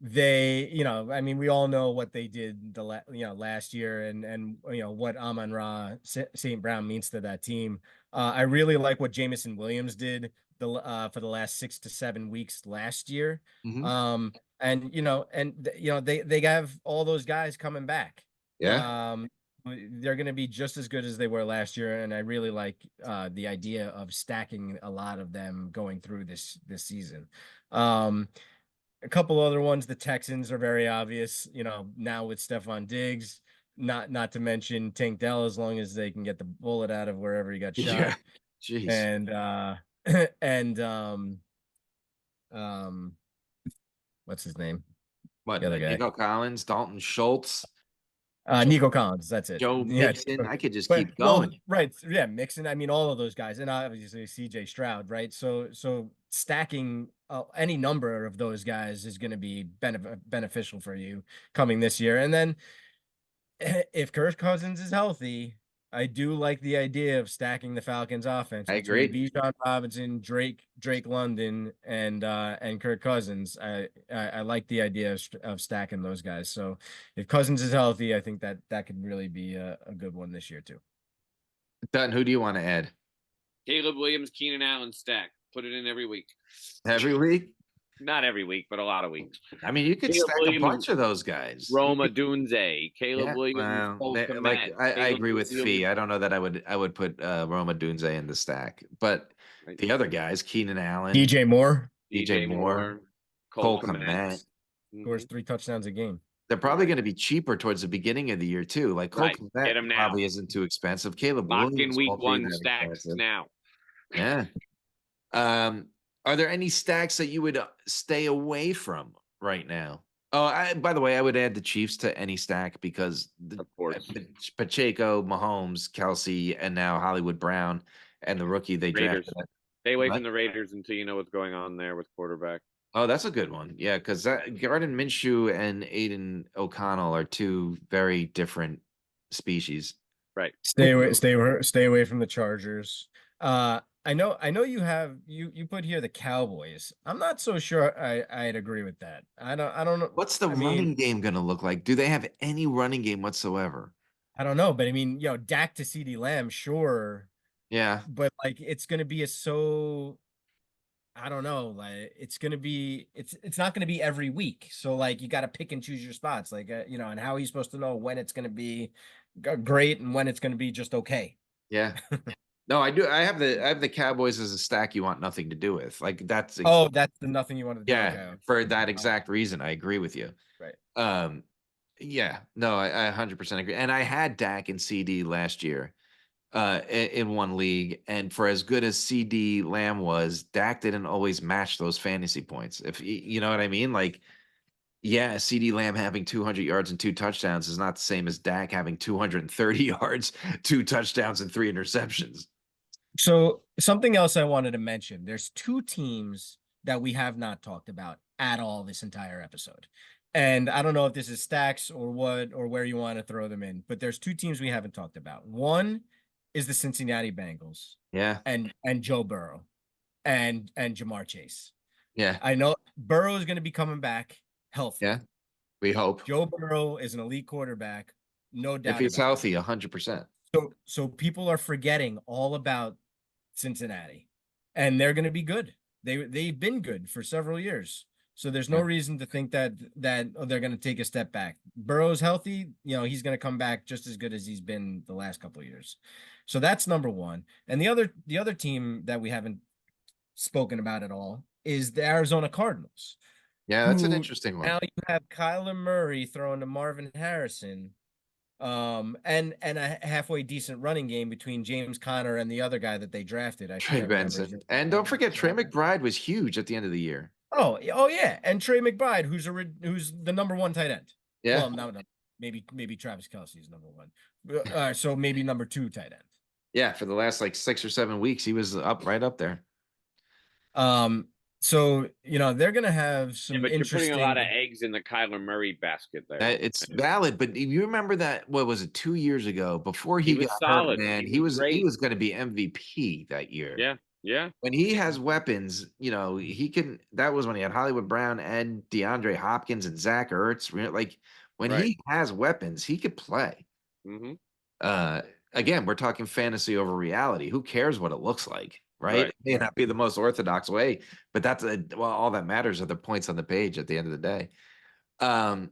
They, I mean, we all know what they did last year and what Amon-Ra St. Brown means to that team. I really like what Jameson Williams did for the last 6 to 7 weeks last year. Mm-hmm. They have all those guys coming back. Yeah. They're going to be just as good as they were last year, and I really like the idea of stacking a lot of them going through this season. A couple other ones, the Texans are very obvious, now with Stephon Diggs, not to mention Tank Dell, as long as they can get the bullet out of wherever he got shot. Yeah. Jeez. And what's his name? What? The other guy. Nico Collins, Dalton Schultz, Nico Collins. That's it. Joe Yeah, Mixon. I could just but, keep going. right. Yeah, Mixon. I mean, all of those guys, and obviously CJ Stroud, right? So stacking any number of those guys is going to be beneficial for you coming this year. And then if Kirk Cousins is healthy, I do like the idea of stacking the Falcons offense I between agree. Bijan Robinson, Drake London, and Kirk Cousins. I like the idea of stacking those guys. So if Cousins is healthy, I think that could really be a good one this year too. Dutton, who do you want to add? Caleb Williams, Keenan Allen stack. Put it in every week. Every week? Not every week, but a lot of weeks. I mean, you could Caleb stack Williams, a bunch of those guys. Roma Dunze, Caleb Yeah, Williams, well, Cole like Kmet, I Caleb agree with Williams. Fee. I don't know that I would put Roma Dunze in the stack, but Right. the other guys, Keenan Allen, DJ Moore, Cole Kmet, scores 3 touchdowns a game. they're probably going to be cheaper towards the beginning of the year too. Like Cole Right. Kmet Get 'em now. probably isn't too expensive. Caleb Lock Williams in week won't be 1 that stacks expensive. now. Yeah. Are there any stacks that you would stay away from right now? Oh, by the way, I would add the Chiefs to any stack because Of course. Pacheco, Mahomes, Kelsey, and now Hollywood Brown and the rookie they Raiders. drafted. Stay away What? from the Raiders until you know what's going on there with quarterback. Oh, that's a good one. Yeah, because Gardner Minshew and Aiden O'Connell are two very different species. Right. Stay away from the Chargers. I know you put here the Cowboys. I'm not so sure I'd agree with that. I don't know. What's the running game going to look like? Do they have any running game whatsoever? I don't know, but I mean, Dak to CeeDee Lamb, sure. Yeah. But like it's gonna be I don't know, like it's not gonna be every week. So like you gotta pick and choose your spots, like and how are you supposed to know when it's gonna be great and when it's gonna be just okay? Yeah. No, I do. I have the Cowboys as a stack you want nothing to do with. Like that's that's the nothing you want to do. yeah, Okay. for that exact reason. I agree with you. Right. Yeah, no, I 100% agree. And I had Dak and CD last year in one league, and for as good as CD Lamb was, Dak didn't always match those fantasy points. If you know what I mean, like yeah, CD Lamb having 200 yards and 2 touchdowns is not the same as Dak having 230 yards, 2 touchdowns and 3 interceptions. So something else I wanted to mention, there's 2 teams that we have not talked about at all this entire episode. And I don't know if this is stacks or what, or where you want to throw them in, but there's 2 teams we haven't talked about. One is the Cincinnati Bengals. Yeah. And Joe Burrow and Jamar Chase. Yeah. I know Burrow is going to be coming back healthy. Yeah. We hope. Joe Burrow is an elite quarterback. No doubt. If he's healthy, 100%. So people are forgetting all about Cincinnati, and they're going to be good. They've been good for several years. So there's no reason to think that they're going to take a step back. Burrow's healthy, he's going to come back just as good as he's been the last couple of years. So that's number one. And the other team that we haven't spoken about at all is the Arizona Cardinals. Yeah, that's an interesting one. Now you have Kyler Murray throwing to Marvin Harrison, and a halfway decent running game between James Conner and the other guy that they drafted. Trey Benson. And don't forget, Trey McBride was huge at the end of the year. Oh yeah, and Trey McBride, who's the number 1 tight end. Yeah. Well, no, maybe Travis Kelce is number 1. So maybe number 2 tight end. Yeah, for the last like 6 or 7 weeks, he was right up there. So they're gonna have some. But interesting... you're putting a lot of eggs in the Kyler Murray basket there. It's valid, but you remember that? What was it? 2 years ago, before he got solid, hurt, man, he was going to be MVP that year. Yeah. Yeah. When he has weapons, he can. That was when he had Hollywood Brown and DeAndre Hopkins and Zach Ertz. Like when he has weapons, he could play. Mm-hmm. Again, we're talking fantasy over reality. Who cares what it looks like, right? It may not be the most orthodox way, but that's all that matters are the points on the page at the end of the day. And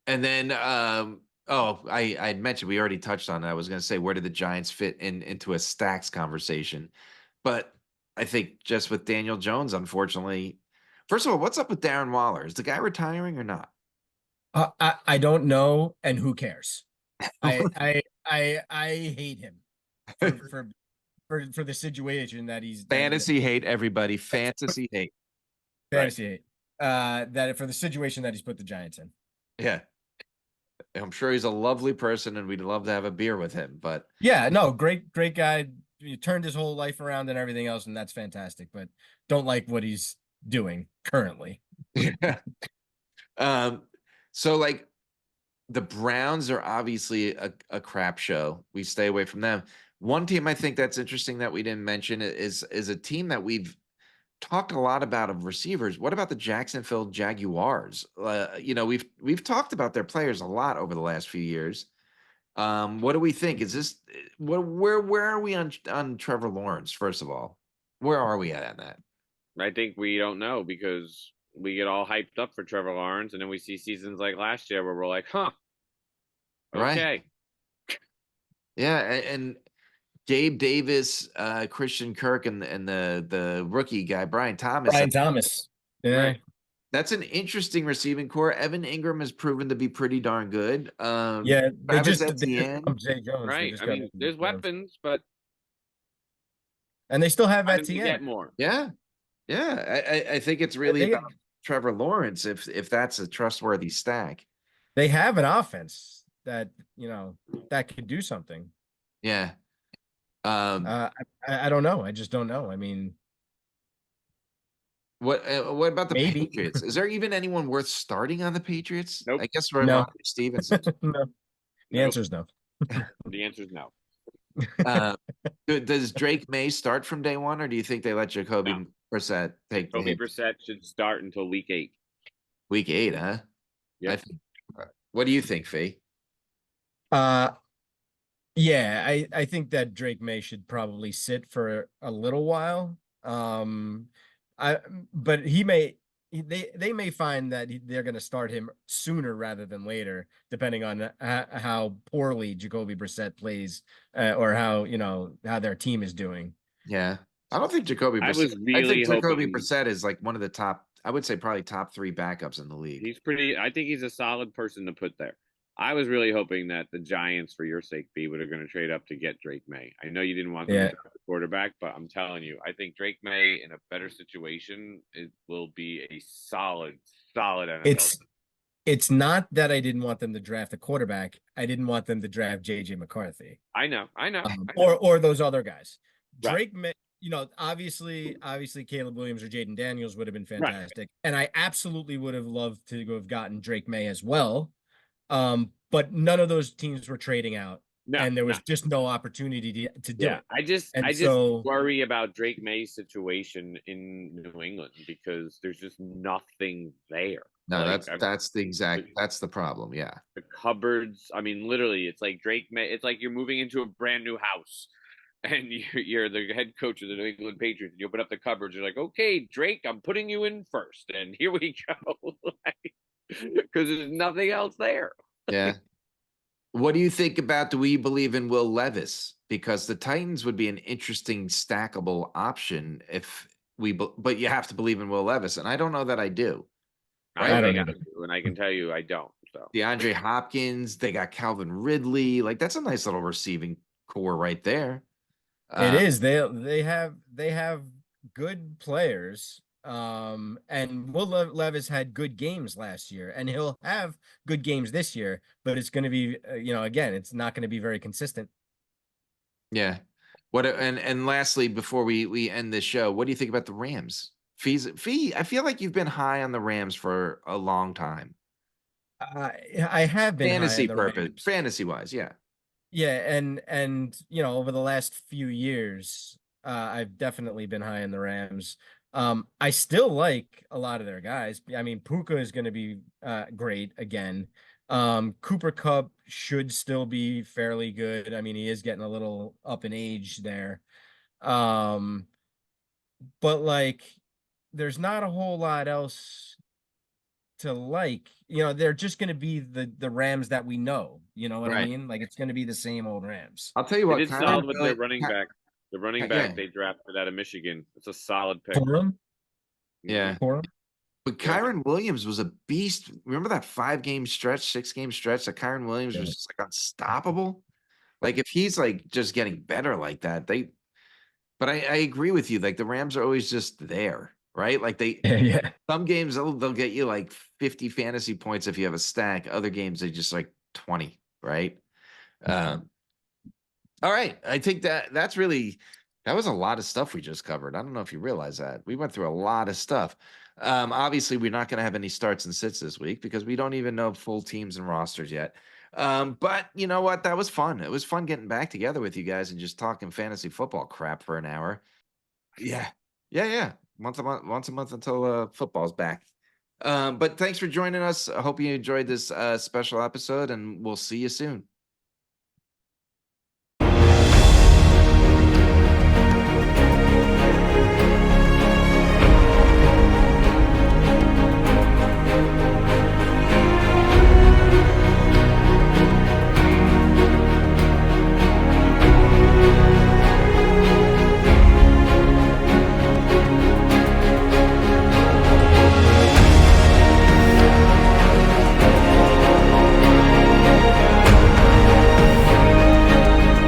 then I mentioned we already touched on it. I was going to say, where did the Giants fit into a stacks conversation? But I think just with Daniel Jones, unfortunately, first of all, what's up with Darren Waller? Is the guy retiring or not? I don't know, and who cares? I hate him for for the situation that he's Fantasy hate, everybody. Fantasy hate. fantasy hate. That for the situation that he's put the Giants in. Yeah. I'm sure he's a lovely person and we'd love to have a beer with him, but Yeah, no, great guy. He turned his whole life around and everything else, and that's fantastic. But don't like what he's doing currently. So like the Browns are obviously a crap show. We stay away from them. One team I think that's interesting that we didn't mention is a team that we've talked a lot about of receivers. What about the Jacksonville Jaguars? We've talked about their players a lot over the last few years. What do we think? Is this where are we on Trevor Lawrence? First of all, where are we at on that? I think we don't know because we get all hyped up for Trevor Lawrence, and then we see seasons like last year where we're like, huh, okay. Right. Yeah, and Gabe Davis, Christian Kirk, and the rookie guy Brian Thomas. Brian Thomas. Yeah. Right. That's an interesting receiving core. Evan Ingram has proven to be pretty darn good. Yeah, they Travis just Etienne. Zay Jones. Right. I mean, there's weapons, but and they still have how do we Etienne. get more? Yeah. I think it's really about Trevor Lawrence if that's a trustworthy stack. They have an offense that that could do something. Yeah. I don't know. I just don't know. I mean, what about the maybe. Patriots? Is there even anyone worth starting on the Patriots? Nope. I guess we're No. Stevenson. No. The answer is no. The answer is no. Does Drake May start from day one, or do you think they let Jacoby Brissett take the Jacoby hit? Brissett should start until week 8. Week 8, huh? Yeah. What do you think, Fee? Yeah, I think that Drake May should probably sit for a little while. But they may find that they're going to start him sooner rather than later, depending on how poorly Jacoby Brissett plays, or how their team is doing. Yeah, I don't think Jacoby Brissett. I was really I think Jacoby hoping Brissett is like one of the top. I would say probably top 3 backups in the league. I think he's a solid person to put there. I was really hoping that the Giants, for your sake, B, would have going to trade up to get Drake May. I know you didn't want them to draft the quarterback, but I'm telling you, I think Drake May in a better situation, it will be a solid NFL. It's not that I didn't want them to draft a quarterback. I didn't want them to draft JJ McCarthy. I know. Or those other guys. Right. Drake May, obviously Caleb Williams or Jaden Daniels would have been fantastic. Right. And I absolutely would have loved to have gotten Drake May as well. But none of those teams were trading out, and there was just no opportunity to do it. I just worry about Drake May's situation in New England because there's just nothing there. No, that's the problem. Yeah, the cupboards. I mean, literally, it's like Drake May. It's like you're moving into a brand new house, and you're the head coach of the New England Patriots. You open up the cupboards. You're like, okay, Drake, I'm putting you in first, and here we go. Because there's nothing else there. Yeah. What do you think about, do we believe in Will Levis? Because the Titans would be an interesting stackable option but you have to believe in Will Levis. And I don't know that I do. Right? I don't know. And I can tell you I don't. So DeAndre Hopkins, they got Calvin Ridley. Like that's a nice little receiving core right there. It is. They have good players. And Will Levis had good games last year, and he'll have good games this year, but it's going to be, again, it's not going to be very consistent. Yeah. And lastly, before we end this show, what do you think about the Rams? Fee, I feel like you've been high on the Rams for a long time. I have been fantasy wise. Yeah. Yeah. And, over the last few years, I've definitely been high on the Rams. I still like a lot of their guys. I mean, Puka is going to be great again. Cooper Kupp should still be fairly good. I mean, he is getting a little up in age there. But there's not a whole lot else to like. They're just going to be the Rams that we know. You know what I mean? Like, it's going to be the same old Rams. I'll tell you what. It's solid with their running back. The running back they drafted out of Michigan. It's a solid pick. Yeah. But Kyron Williams was a beast. Remember that 6-game stretch that Kyron Williams was just like unstoppable? Like if he's like just getting better like that, But I agree with you. Like the Rams are always just there, right? Like Yeah. some games they'll get you like 50 fantasy points if you have a stack. Other games they just like 20, right? All right. I think that was a lot of stuff we just covered. I don't know if you realize that. We went through a lot of stuff. Obviously, we're not going to have any starts and sits this week because we don't even know full teams and rosters yet. But you know what? That was fun. It was fun getting back together with you guys and just talking fantasy football crap for an hour. Yeah. Yeah. Once a month until football's back. But thanks for joining us. I hope you enjoyed this special episode, and we'll see you soon.